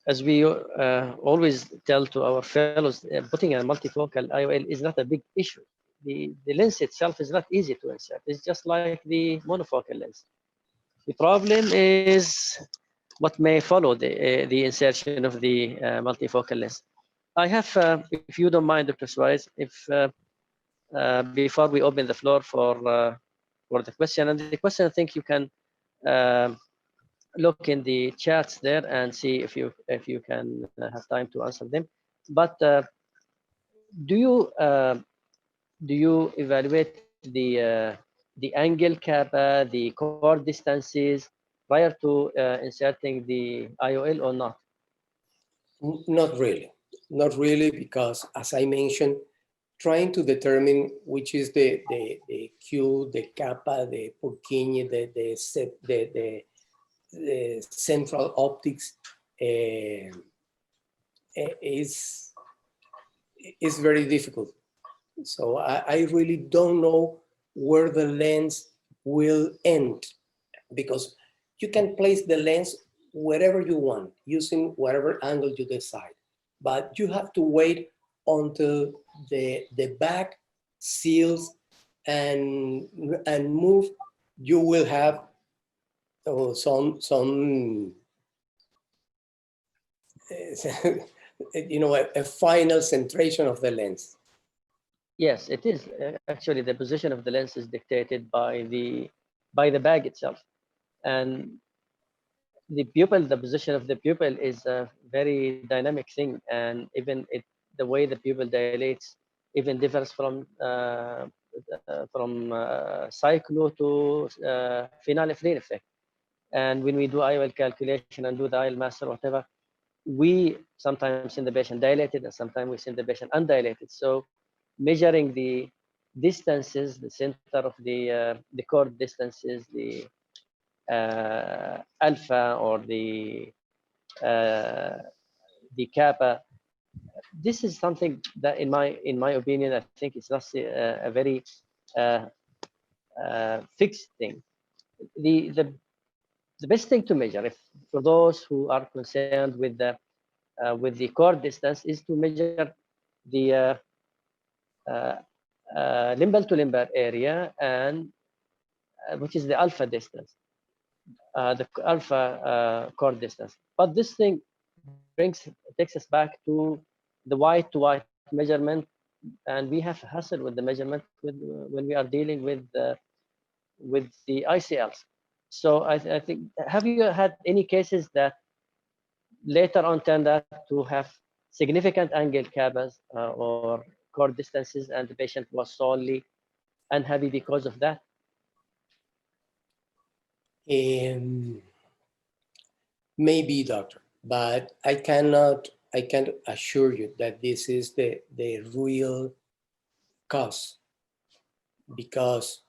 As we always tell to our fellows, putting a multifocal IOL is not a big issue. The lens itself is not easy to insert. It's just like the monofocal lens. The problem is what may follow the insertion of the multifocal lens. I have, if you don't mind, Dr. Suarez, if before we open the floor for the question, and the question I think you can look in the chats there and see if you can have time to answer them. But do you evaluate the angle kappa, the core distances prior to inserting the IOL or not? Not really. Not really, because as I mentioned, trying to determine which is the Q, the kappa, the Purkinje, the central optics is very difficult. So I really don't know where the lens will end, because you can place the lens wherever you want, using whatever angle you decide. But you have to wait until the back seals and move. You will have some a final centration of the lens. Yes, it is. Actually, the position of the lens is dictated by the bag itself, and the position of the pupil is a very dynamic thing, and even the way the pupil dilates even differs from cyclo to phenylephrine effect. And when we do IOL calculation and do the IOL master, whatever, we sometimes send the patient dilated and sometimes we send the patient undilated. So measuring the distances, the center of the cord distances, the alpha or the kappa, this is something that in my opinion, I think it's not a very fixed thing. The best thing to measure, if for those who are concerned with the cord distance, is to measure the limbal to limbal area, and which is the alpha distance, the alpha cord distance. But this thing takes us back to the white to white measurement, and we have a hassle with the measurement when we are dealing with the ICLs. So I think, have you had any cases that later on turned out to have significant angle kappas or cord distances, and the patient was solely unhappy because of that? Maybe, doctor, but I can't assure you that this is the real cause, because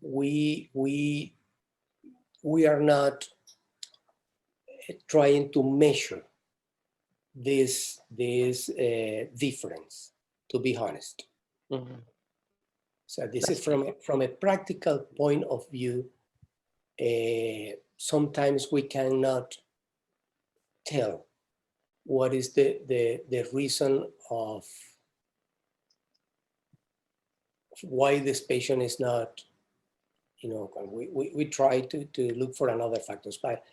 we are not trying to measure this difference, to be honest. Mm-hmm. So this is from a practical point of view. sometimes we cannot tell what is the reason of why this patient is not, you know, we try to look for another factors, but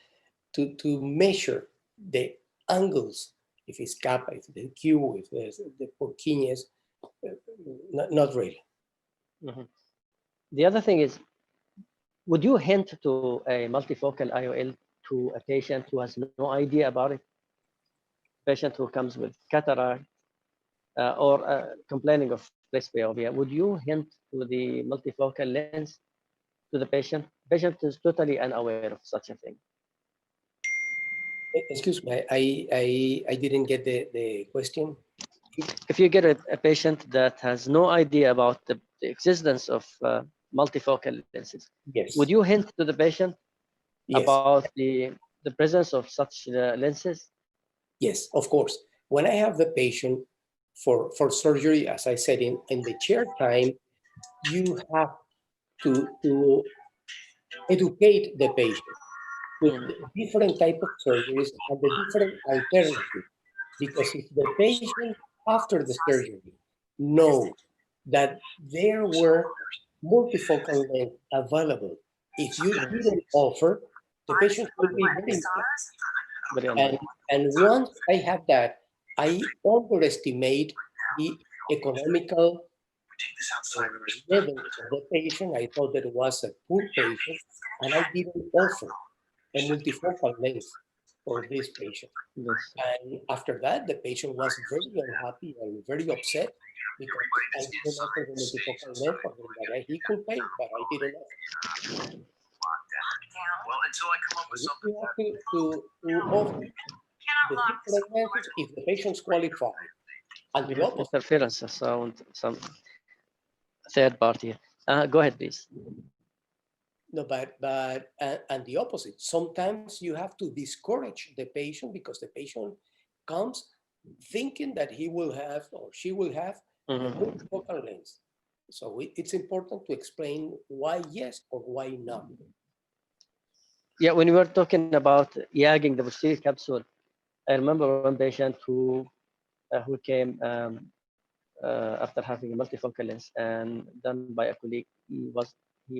to measure the angles, if it's kappa, if the Q, if there's the porquines, not really. Mhm. The other thing is, would you hint to a multifocal IOL to a patient who has no idea about it? Patient who comes with cataract or complaining of presbyopia, would you hint to the multifocal lens to the patient? Patient is totally unaware of such a thing. Excuse me, I didn't get the question. If you get a patient that has no idea about the existence of multifocal lenses, Yes. would you hint to the patient Yes. about the presence of such lenses? Yes, of course. When I have the patient for surgery, as I said, in the chair time, you have to educate the patient with the different type of surgeries and the different alternatives. Because if the patient after the surgery know that there were multifocal lens available, if you didn't offer, the patient will be very mad. Very And, annoying. and once I have that, I underestimate the economical level of the patient. I thought that it was a poor patient, and I didn't offer a multifocal lens for this patient. Yes. And after that, the patient was very unhappy and very upset because I didn't offer the multifocal lens for him that he could pay, but I didn't offer. We have to offer the different lenses if the patient's qualified. And the opposite. Interference sound, some third party. Go ahead, please. No, but and the opposite. Sometimes you have to discourage the patient because the patient comes thinking that he will have or she will have a multifocal lens. So it's important to explain why yes or why not. Yeah, when we were talking about yagging the posterior capsule, I remember one patient who came after having a multifocal lens and done by a colleague. He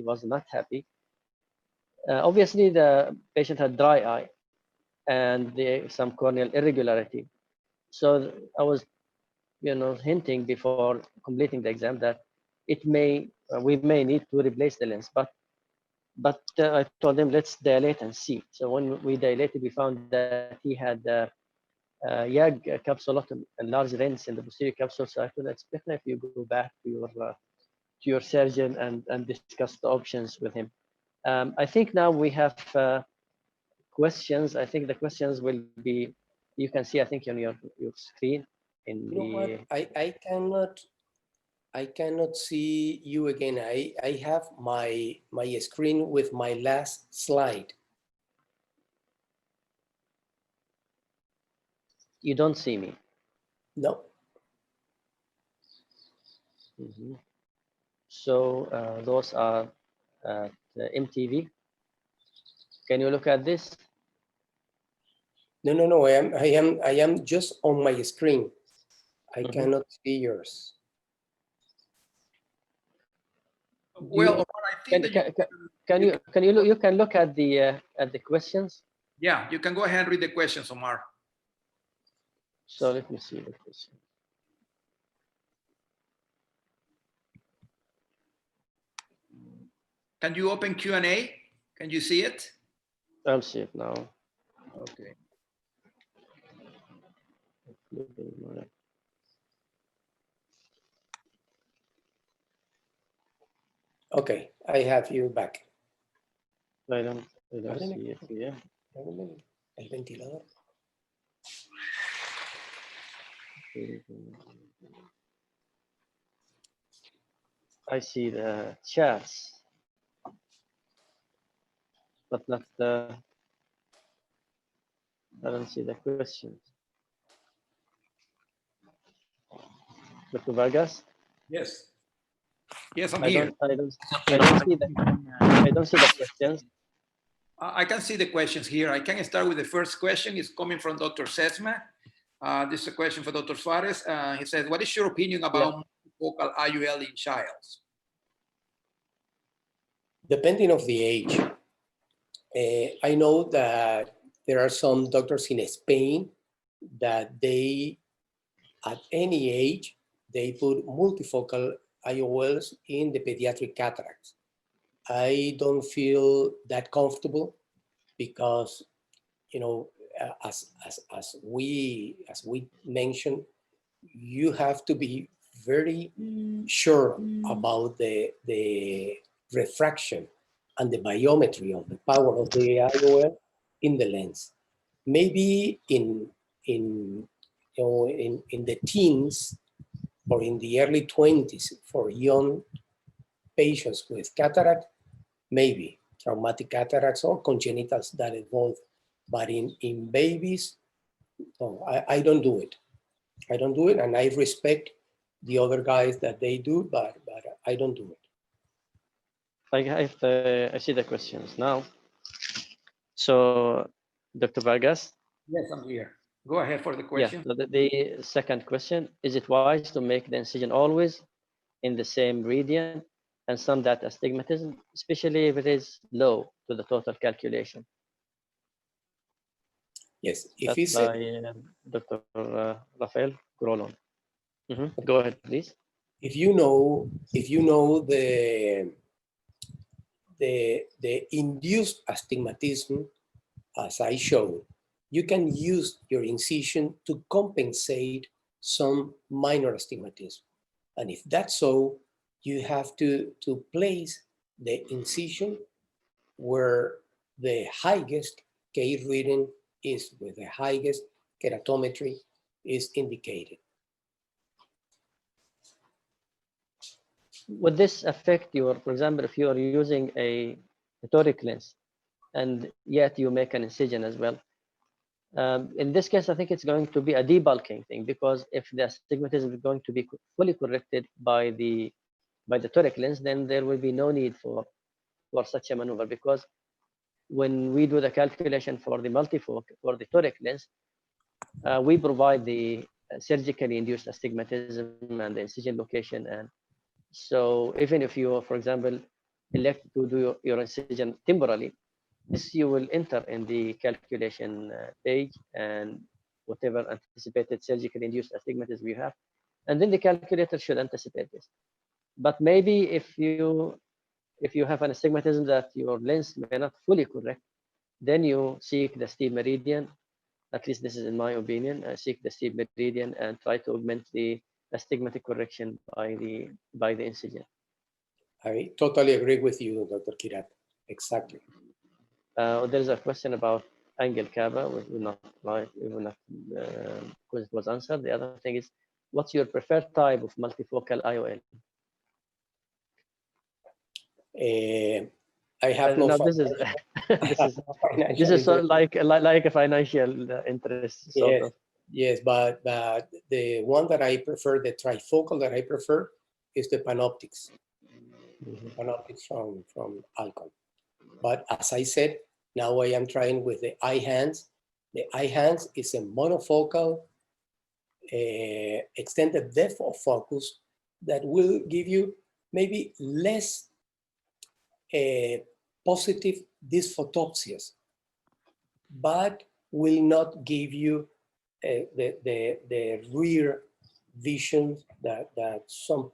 was not happy. Obviously, the patient had dry eye and some corneal irregularity. So I was, hinting before completing the exam that we may need to replace the lens, but I told him let's dilate and see. So when we dilated, we found that he had YAG capsulotomy and large rents in the posterior capsule. So I told him it's better if you go back to your surgeon and discuss the options with him. I think now we have questions. I think the questions will be, you can see, I think, on your screen. You know what? I cannot see you again. I have my screen with my last slide. You don't see me. No. So those are the MTV. Can you look at this? No. I am just on my screen. I cannot see yours. Well, Omar, I think you can look at the questions. Yeah, you can go ahead and read the questions, Omar. So let me see the question. Can you open Q&A? Can you see it? I'll see it now. Okay. Okay, I have you back. I don't see it here. El ventilador. I see the chats, but not the. I don't see the questions. Dr. Vargas? Yes. Yes, I'm I here. don't see the questions. I can see the questions here. I can start with the first question. It's coming from Dr. Sesma. This is a question for Dr. Suarez. He says, what is your opinion about multifocal IOL in childs? Depending of the age, I know that there are some doctors in Spain that they, at any age, they put multifocal IOLs in the pediatric cataracts. I don't feel that comfortable because, you know, as we mentioned, you have to be very sure about the refraction and the biometry of the power of the IOL in the lens. Maybe in the teens or in the early 20s for young patients with cataract, maybe traumatic cataracts or congenitals that evolve. But in babies, no, I don't do it. I don't do it, and I respect the other guys that they do, but I don't do it. I see the questions now. So, Dr. Vargas? Yes, I'm here. Go ahead for the question. Yeah, the second question, is it wise to make the incision always in the same region and some that astigmatism, especially if it is low to the total calculation? Yes, if That's it's by Dr. Rafael Grolon. Go ahead, please. If you know the induced astigmatism, as I showed, you can use your incision to compensate some minor astigmatism. And if that's so, you have to place the incision where the highest K reading is, where the highest keratometry is indicated. Would this affect your, for example, if you are using a toric lens and yet you make an incision as well? In this case, I think it's going to be a debulking thing, because if the astigmatism is going to be fully corrected by the toric lens, then there will be no need for such a maneuver, because when we do the calculation for the multifocal, for the toric lens, we provide the surgically induced astigmatism and the incision location. And so even if you, for example, elect to do your incision temporally, this you will enter in the calculation page and whatever anticipated surgically induced astigmatism you have. And then the calculator should anticipate this. But maybe if you have an astigmatism that your lens may not fully correct, then you seek the steep meridian. At least this is in my opinion. Seek the steep meridian and try to augment the astigmatic correction by the incision. I totally agree with you, Dr. Kirat. Exactly. There's a question about angle kappa. We will not because it was answered. The other thing is, what's your preferred type of multifocal IOL? I have no. This is sort of like a financial interest. Sort of. Yes, but the one that I prefer, the trifocal that I prefer, is the Panoptics. Panoptics from Alcon. But as I said, now I am trying with the iHands. The iHands is a monofocal extended depth of focus that will give you maybe less positive dysphotopsias, but will not give you the rear vision that some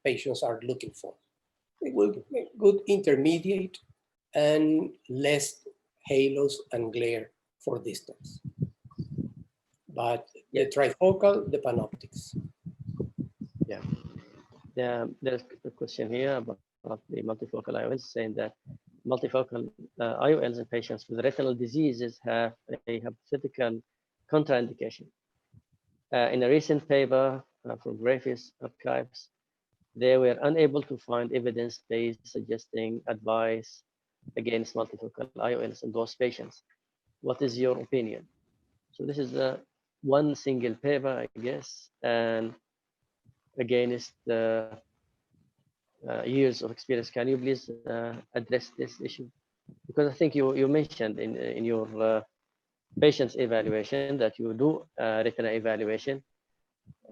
patients are looking for. It will make good intermediate and less halos and glare for distance. But the trifocal, the Panoptics. Yeah, there's a question here about the multifocal IOLs, saying that multifocal IOLs in patients with retinal diseases have a hypothetical contraindication. In a recent paper from Graphi's archives, they were unable to find evidence based suggesting advice against multifocal IOLs in those patients. What is your opinion? So this is one single paper, I guess, and against the years of experience. Can you please address this issue? because I think you mentioned in your patient's evaluation that you do retina evaluation,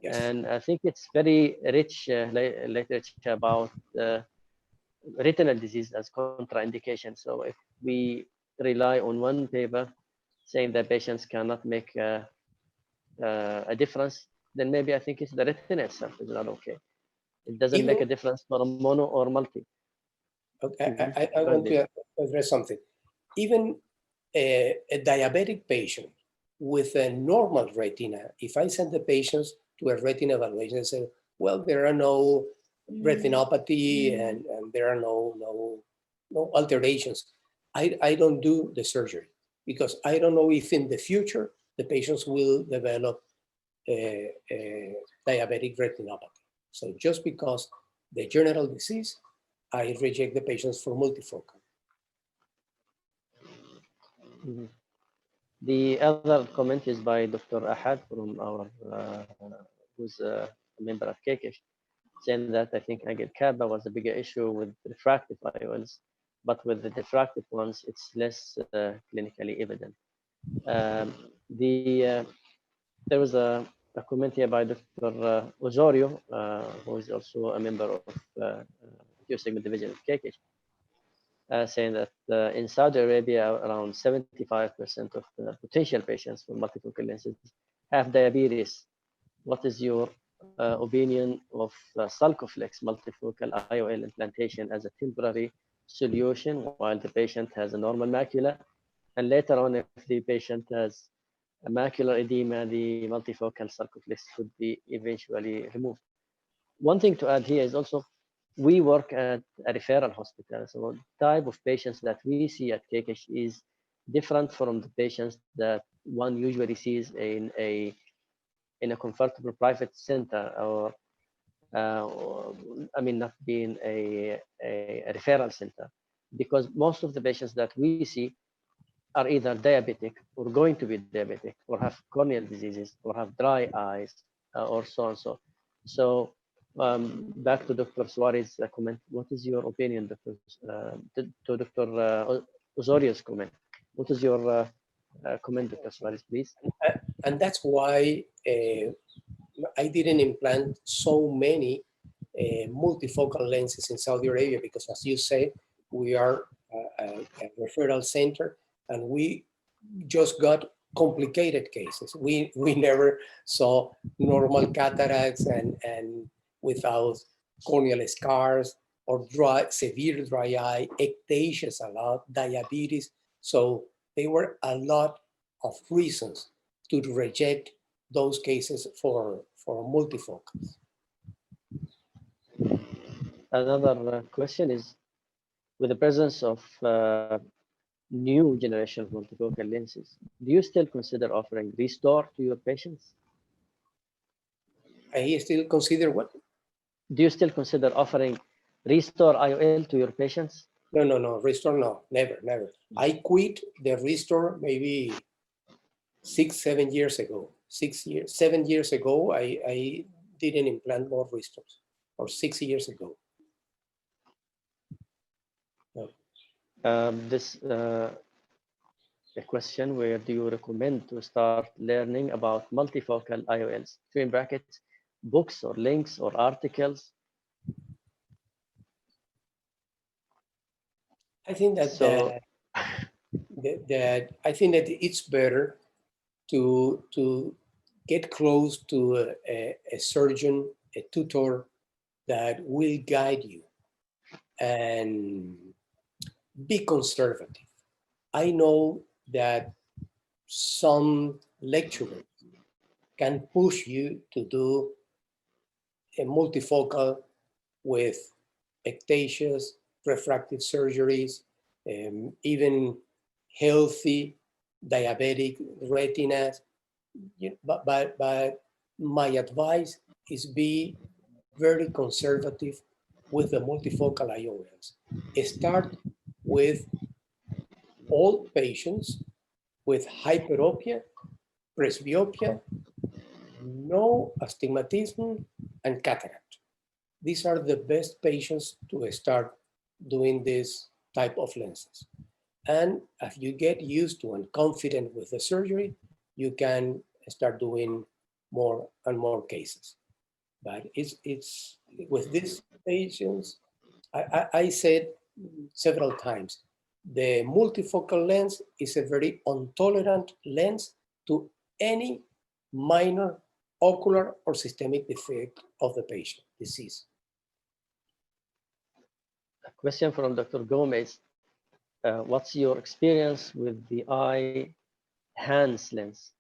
Yes. and I think it's very rich literature about retinal disease as contraindication. So if we rely on one paper saying that patients cannot make a difference, then maybe I think it's the retina itself is not okay. It doesn't make Even, a difference for a mono or multi. okay, Mhm. I Go want ahead. to address something. Even a diabetic patient with a normal retina, if I send the patients to a retina evaluation and say, well, there are no retinopathy and there are no alterations, I don't do the surgery because I don't know if in the future the patients will develop a diabetic retinopathy. So just because the general disease, I reject the patients for multifocal. Mhm. The other comment is by Dr. Ahad from our, who's a member of KKIsh, saying that I think Angel Kappa was a bigger issue with refractive IOLs, but with the diffractive ones, it's less clinically evident. Um, there was a comment here by Dr. Osorio, who is also a member of Geosegment Division of KKIsh, saying that in Saudi Arabia, around 75% of the potential patients with multifocal lenses have diabetes. What is your opinion of Sulcoflex multifocal IOL implantation as a temporary solution while the patient has a normal macula? And later on, if the patient has a macular edema, the multifocal Sulcoflex could be eventually removed. One thing to add here is also we work at a referral hospital. So the type of patients that we see at KKIsh is different from the patients that one usually sees in a comfortable private center or I mean, not being a referral center, because most of the patients that we see are either diabetic or going to be diabetic or have corneal diseases or have dry eyes or so and so. So back to Dr. Suarez' comment. What is your opinion, Dr. To Dr. Osorio's comment? What is your comment, Dr. Suarez, please? And that's why I didn't implant so many multifocal lenses in Saudi Arabia because, as you say, we are a referral center and we just got complicated cases. We never saw normal cataracts and without corneal scars or severe dry eye, ectasias a lot, diabetes. So there were a lot of reasons to reject those cases for multifocals. Another question is, with the presence of new generation of multifocal lenses, do you still consider offering restore to your patients? I still consider what? Do you still consider offering restore IOL to your patients? No, restore, no, never. I quit the restore maybe 7 years ago. 7 years ago, I didn't implant more restores, or 6 years ago. No. This a question: where do you recommend to start learning about multifocal IOLs? Between brackets, books or links or articles. I think So that I think that it's better to get close to a surgeon, a tutor that will guide you and be conservative. I know that some lecturers can push you to do a multifocal with ectasias, refractive surgeries, even healthy diabetic retinas. But my advice is be very conservative with the multifocal IOLs. Start with all patients with hyperopia, presbyopia, no astigmatism, and cataract. These are the best patients to start doing this type of lenses. And as you get used to and confident with the surgery, you can start doing more and more cases. But it's with these patients, I said several times, the multifocal lens is a very intolerant lens to any minor ocular or systemic defect of the patient disease. A question from Dr. Gomez. What's your experience with the eye-hands lens?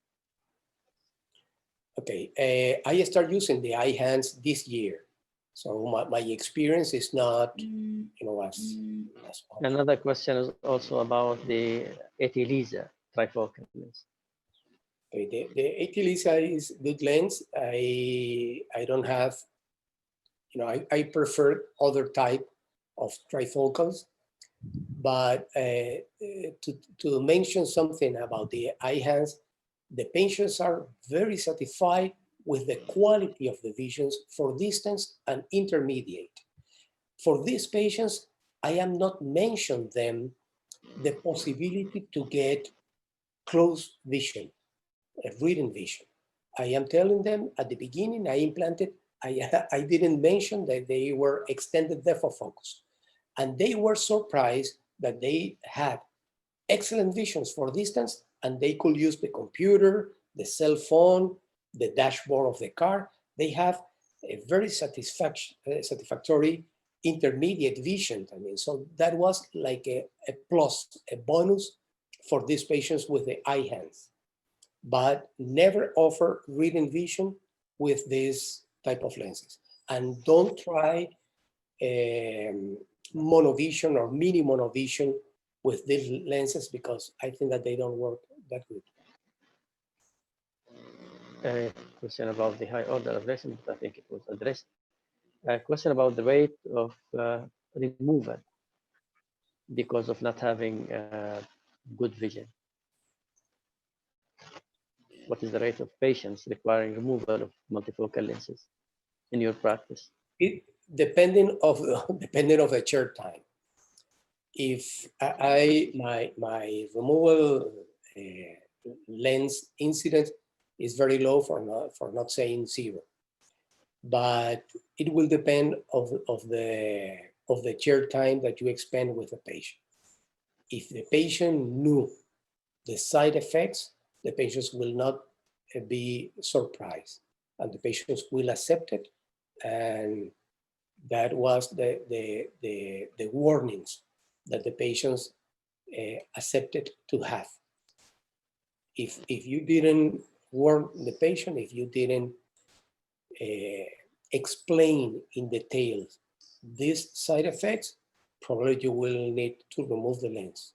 Okay, I started using the eye-hands this year. So my experience is not, as Another question is also about the Etilisa trifocal lens. okay, the Etilisa is good lens. I don't have, I prefer other type of trifocals. But to mention something about the eye-hands, the patients are very satisfied with the quality of the visions for distance and intermediate. For these patients, I am not mentioning them the possibility to get close vision, reading vision. I am telling them at the beginning, I implanted, I didn't mention that they were extended depth of focus. And they were surprised that they had excellent visions for distance and they could use the computer, the cell phone, the dashboard of the car. They have a very satisfactory intermediate vision. I mean, so that was like a plus, a bonus for these patients with the eye-hands, but never offer reading vision with this type of lenses. And don't try monovision or mini monovision with these lenses because I think that they don't work that good. A question about the high order ablation, but I think it was addressed. A question about the rate of removal because of not having good vision. What is the rate of patients requiring removal of multifocal lenses in your practice? It depending of the chair time. If my removal lens incidence is very low, for not saying zero, but it will depend of the chair time that you expend with the patient. If the patient knew the side effects, the patients will not be surprised, and the patients will accept it. And that was the warnings that the patients accepted to have. If you didn't warn the patient, if you didn't explain in detail these side effects, probably you will need to remove the lens.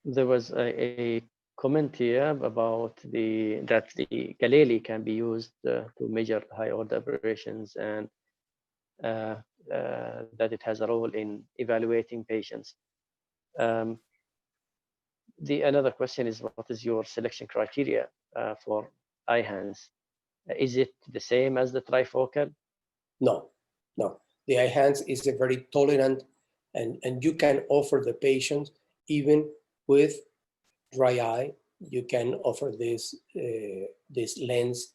There was a comment here about that the Galili can be used to measure high order aberrations and that it has a role in evaluating patients. Another question is, what is your selection criteria for eye-hands? Is it the same as the trifocal? No. The eye-hands is a very tolerant, and you can offer the patient even with dry eye. You can offer this lens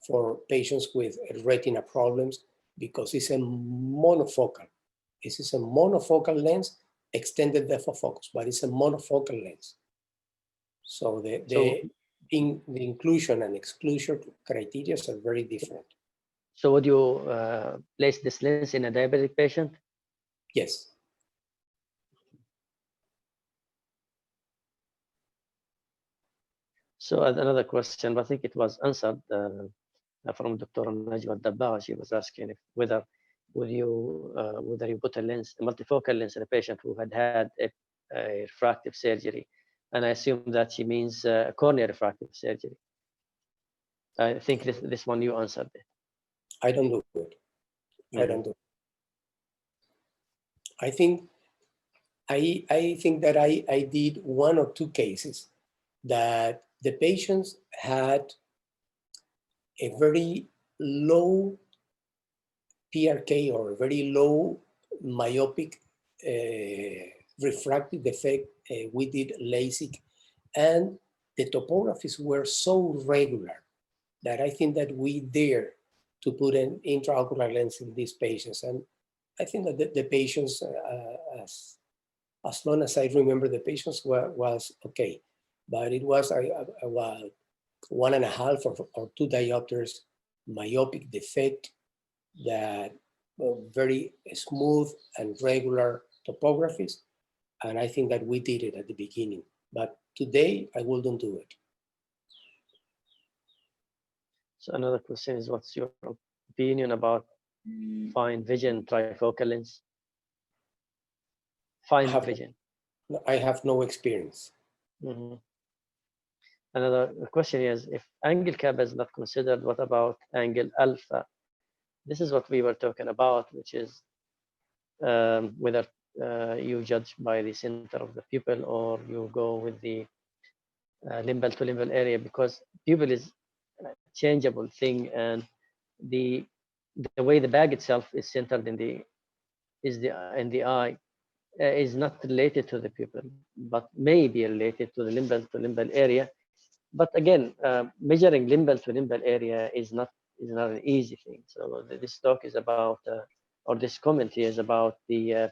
for patients with retina problems because it's a monofocal. This is a monofocal lens, extended depth of focus, but it's a monofocal lens. So the inclusion and exclusion criteria are very different. So would you place this lens in a diabetic patient? Yes. So another question, but I think it was answered from Dr. Najwa Dabbagh. She was asking whether you put a multifocal lens in a patient who had a refractive surgery, and I assume that she means cornea refractive surgery. I think this one you answered it. I don't do it. I don't do it. I think that I did one or two cases that the patients had a very low PRK or a very low myopic refractive defect. We did LASIK, and the topographies were so regular that I think that we dare to put an intraocular lens in these patients. And I think that the patients, as long as I remember, the patients was okay. But it was about 1.5 or 2 diopters myopic defect that very smooth and regular topographies. And I think that we did it at the beginning. But today, I wouldn't do it. So another question is, what's your opinion about fine vision trifocal lens? Fine vision. I have no experience. Mm-hmm. Another question is, if angle cap is not considered, what about angle alpha? This is what we were talking about, which is whether you judge by the center of the pupil or you go with the limbal to limbal area, because pupil is a changeable thing, and the way the bag itself is centered in the eye is not related to the pupil, but may be related to the limbal to limbal area. But again, measuring limbal to limbal area is not an easy thing. So this talk is about, or this comment here is about the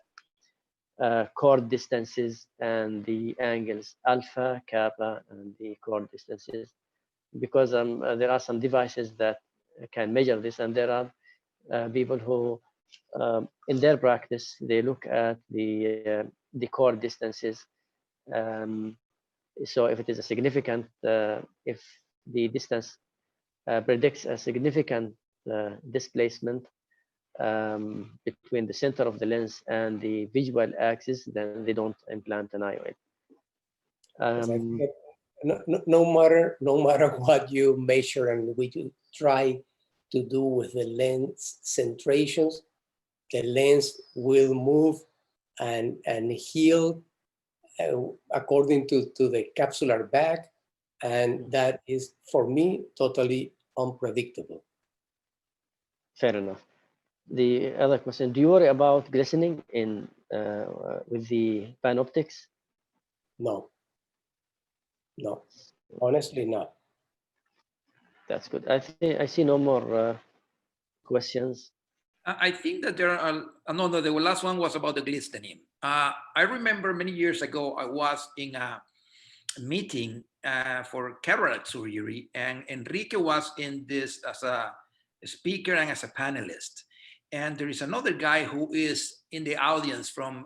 chord distances and the angles alpha, kappa, and the chord distances, because there are some devices that can measure this, and there are people who, in their practice, they look at the chord distances. So if it is a significant, if the distance predicts a significant displacement between the center of the lens and the visual axis, then they don't implant an IOL. No matter what you measure and we try to do with the lens centrations, the lens will move and heal according to the capsular bag, and that is, for me, totally unpredictable. Fair enough. The other question: do you worry about glistening in with the panoptics? No, honestly not. That's good. I see no more questions. I think that there are, no, the last one was about the glistening. I remember many years ago, I was in a meeting for cataract surgery, and Enrique was in this as a speaker and as a panelist. And there is another guy who is in the audience from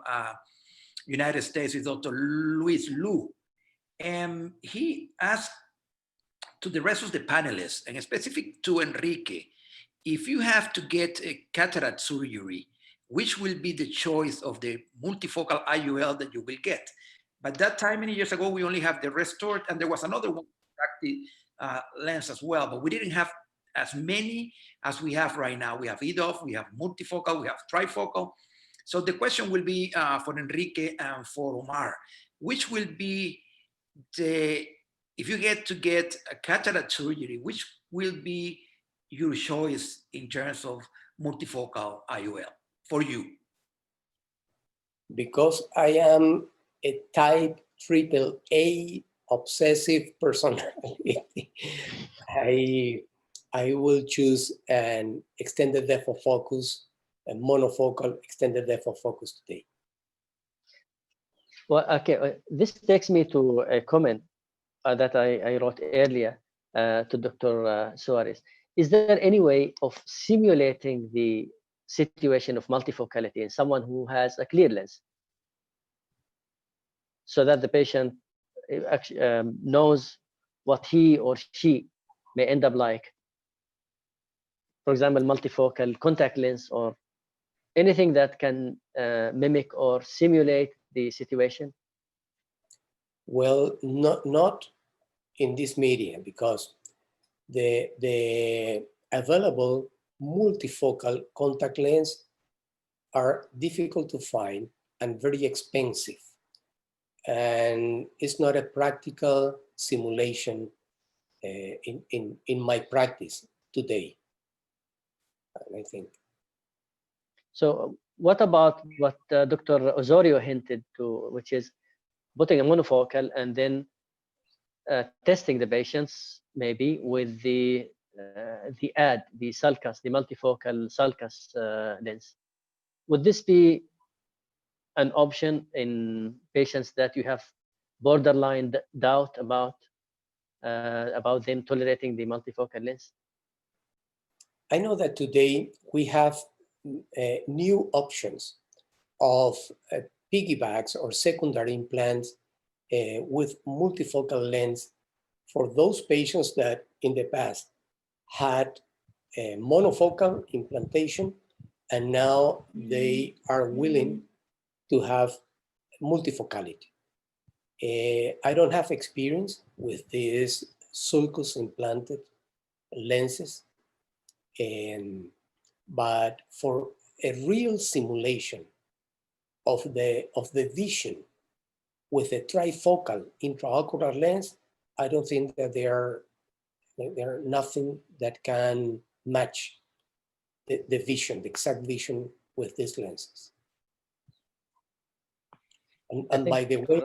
United States, is Dr. Luis Lu. And he asked to the rest of the panelists, and specific to Enrique, if you have to get a cataract surgery, which will be the choice of the multifocal IOL that you will get? But that time, many years ago, we only have the Restored, and there was another one, lens as well, but we didn't have as many as we have right now. We have EDOF, we have multifocal, we have trifocal. So the question will be for Enrique and for Omar, which will be if you get to get a cataract surgery, which will be your choice in terms of multifocal IOL for you? Because I am a type AAA obsessive personality, I will choose an extended depth of focus, a monofocal extended depth of focus today. Well, okay, this takes me to a comment that I wrote earlier to Dr. Suarez. Is there any way of simulating the situation of multifocality in someone who has a clear lens, so that the patient actually knows what he or she may end up like? For example, multifocal contact lens or anything that can mimic or simulate the situation? Well, not in this medium, because the available multifocal contact lens are difficult to find and very expensive. And it's not a practical simulation in my practice today, I think. So what about what Dr. Osorio hinted to, which is putting a monofocal and then testing the patients maybe with the sulcus, the multifocal sulcus lens? Would this be an option in patients that you have borderline doubt about them tolerating the multifocal lens? I know that today we have new options of piggybacks or secondary implants with multifocal lens for those patients that in the past had a monofocal implantation and now they are willing to have multifocality. I don't have experience with these sulcus implanted lenses, but for a real simulation of the vision with a trifocal intraocular lens, I don't think that there are nothing that can match the vision, the exact vision with these lenses. And by the way,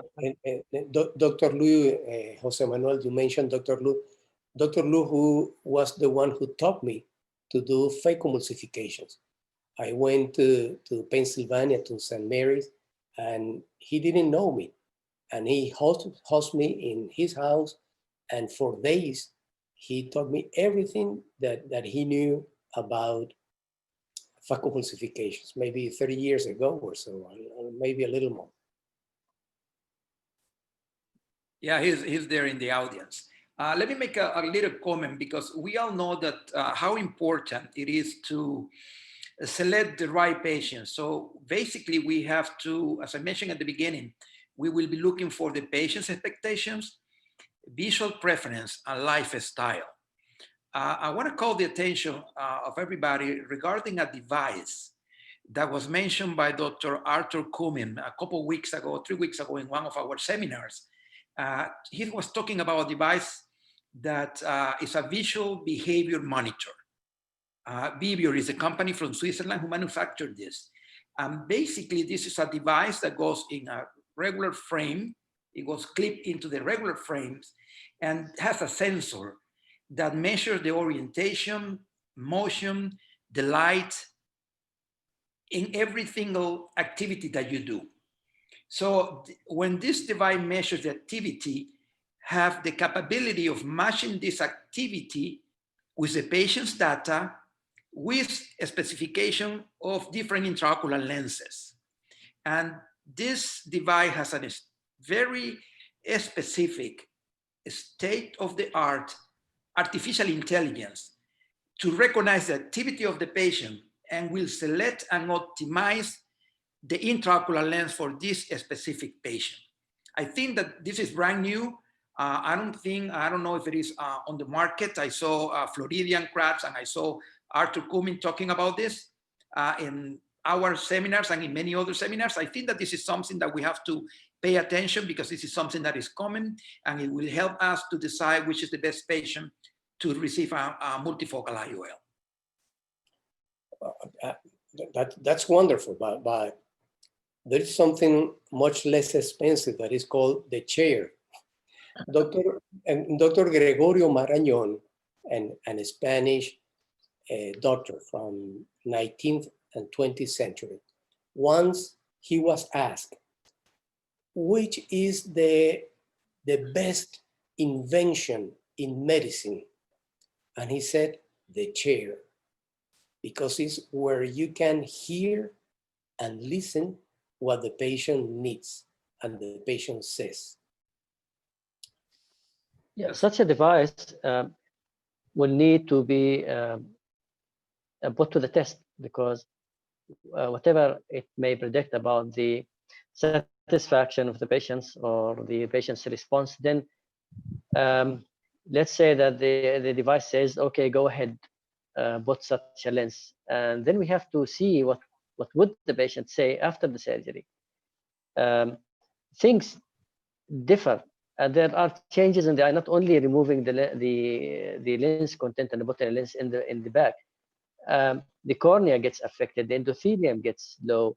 Dr. Lu, Jose Manuel, you mentioned Dr. Lu, who was the one who taught me to do phacoemulsifications. I went to Pennsylvania, to St. Mary's, and he didn't know me. And he hosted me in his house, and for days, he taught me everything that he knew about phacoemulsifications, maybe 30 years ago or so, or maybe a little more. Yeah, he's there in the audience. Let me make a little comment, because we all know that how important it is to select the right patient. So basically we have to, as I mentioned at the beginning, we will be looking for the patient's expectations, visual preference, and lifestyle. I want to call the attention of everybody regarding a device that was mentioned by Dr. Arthur Cumming a couple of weeks ago, 3 weeks ago in one of our seminars. He was talking about a device that is a visual behavior monitor. Vivio is a company from Switzerland who manufactured this. Basically, this is a device that goes in a regular frame. It goes clipped into the regular frames and has a sensor that measures the orientation, motion, the light in every single activity that you do. So when this device measures the activity, have the capability of matching this activity with the patient's data with a specification of different intraocular lenses. And this device has a very specific state-of-the-art artificial intelligence to recognize the activity of the patient and will select and optimize the intraocular lens for this specific patient. I think that this is brand new. I don't know if it is on the market. I saw Floridian Kratz and I saw Arthur Cumming talking about this in our seminars and in many other seminars. I think that this is something that we have to pay attention, because this is something that is common and it will help us to decide which is the best patient to receive a multifocal IOL. That's wonderful, but there is something much less expensive that is called the chair. Dr. Gregorio Marañón, a Spanish doctor from 19th and 20th century, once he was asked, which is the best invention in medicine? And he said, the chair, because it's where you can hear and listen what the patient needs and the patient says. Yeah, such a device will need to be put to the test, because whatever it may predict about the satisfaction of the patients or the patient's response, then let's say that the device says, okay, go ahead, put such a lens. And then we have to see what would the patient say after the surgery. Things differ. There are changes in the eye, not only removing the lens content and putting a lens in the back. the cornea gets affected, the endothelium gets low.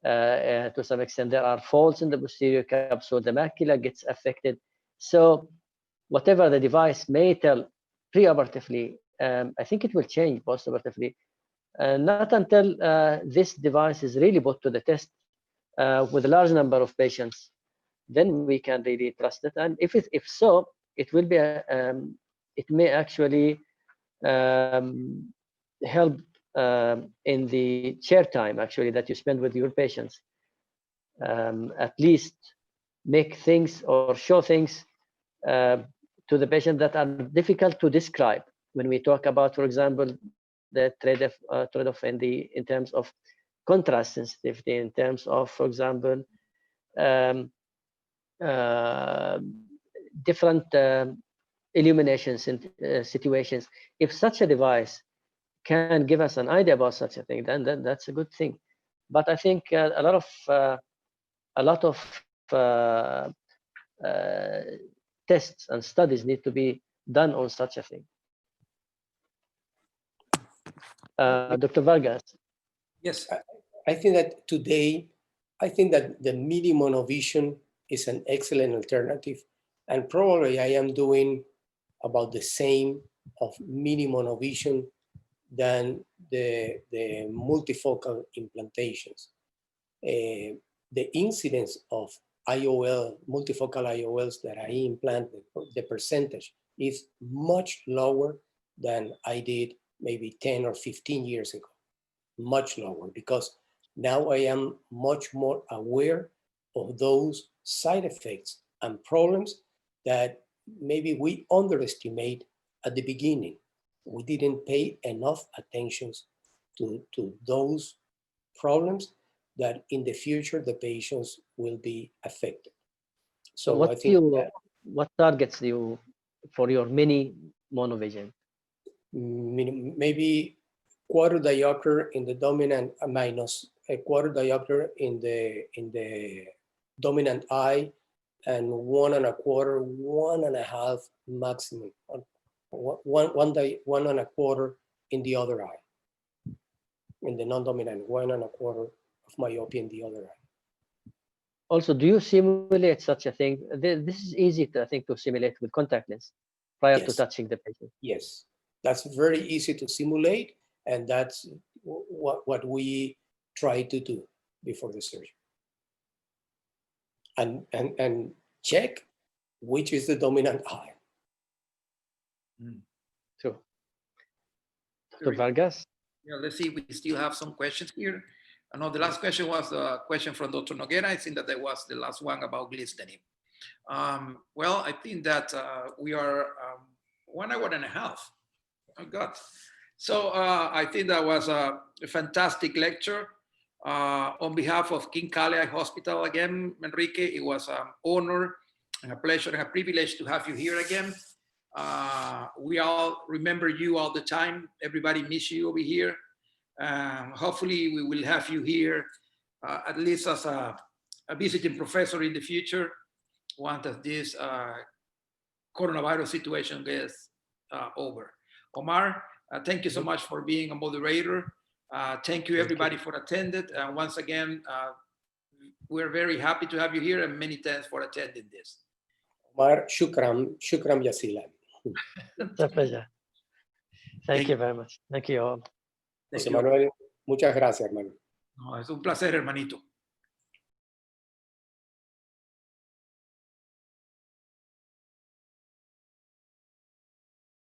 To some extent, there are folds in the posterior capsule, the macula gets affected. So whatever the device may tell preoperatively, I think it will change postoperatively. Not until this device is really put to the test with a large number of patients, then we can really trust it. And if so, it will be it may actually help in the chair time actually that you spend with your patients. At least make things or show things to the patient that are difficult to describe. When we talk about, for example, the trade-off in terms of contrast sensitivity, in terms of, for example, different illuminations in situations. If such a device can give us an idea about such a thing, then that's a good thing. But I think a lot of tests and studies need to be done on such a thing. Dr. Vargas. Yes. I think that today, the mini monovision is an excellent alternative. And probably I am doing about the same of mini monovision than the multifocal implantations. The incidence of IOL, multifocal IOLs that I implanted, the percentage is much lower than I did maybe 10 or 15 years ago, much lower, because now I am much more aware of those side effects and problems that maybe we underestimate at the beginning. We didn't pay enough attention to those problems that in the future the patients will be affected. So what targets do you for your mini monovision? Maybe quarter diopter in the dominant minus a quarter diopter in the dominant eye, and 1 1/4, 1 1/2 maximum, 1 1/4 in the other eye. In the non-dominant, 1 1/4 of myopia in the other eye. Also, do you simulate such a thing? This is easy, I think, to simulate with contact lens prior to touching the patient. Yes, that's very easy to simulate, and that's what we try to do before the surgery. And check which is the dominant eye. True. Dr. Vargas? Yeah, let's see, we still have some questions here. I know the last question was a question from Dr. Noguera. I think that was the last one about glistening. Well, I think that we are 1 hour and a half. Oh God. So I think that was a fantastic lecture. On behalf of King Khaled Hospital again, Enrique, it was an honor and a pleasure and a privilege to have you here again. We all remember you all the time. Everybody miss you over here. Hopefully we will have you here at least as a visiting professor in the future once this coronavirus situation gets over. Omar, thank you so much for being a moderator. Thank you everybody for attending. Once again, we're very happy to have you here, and many thanks for attending this. Omar, shukran jazilan. It's a pleasure. Thank you very much. Thank you all. José Manuel, muchas gracias, hermano. No, es un placer, hermanito.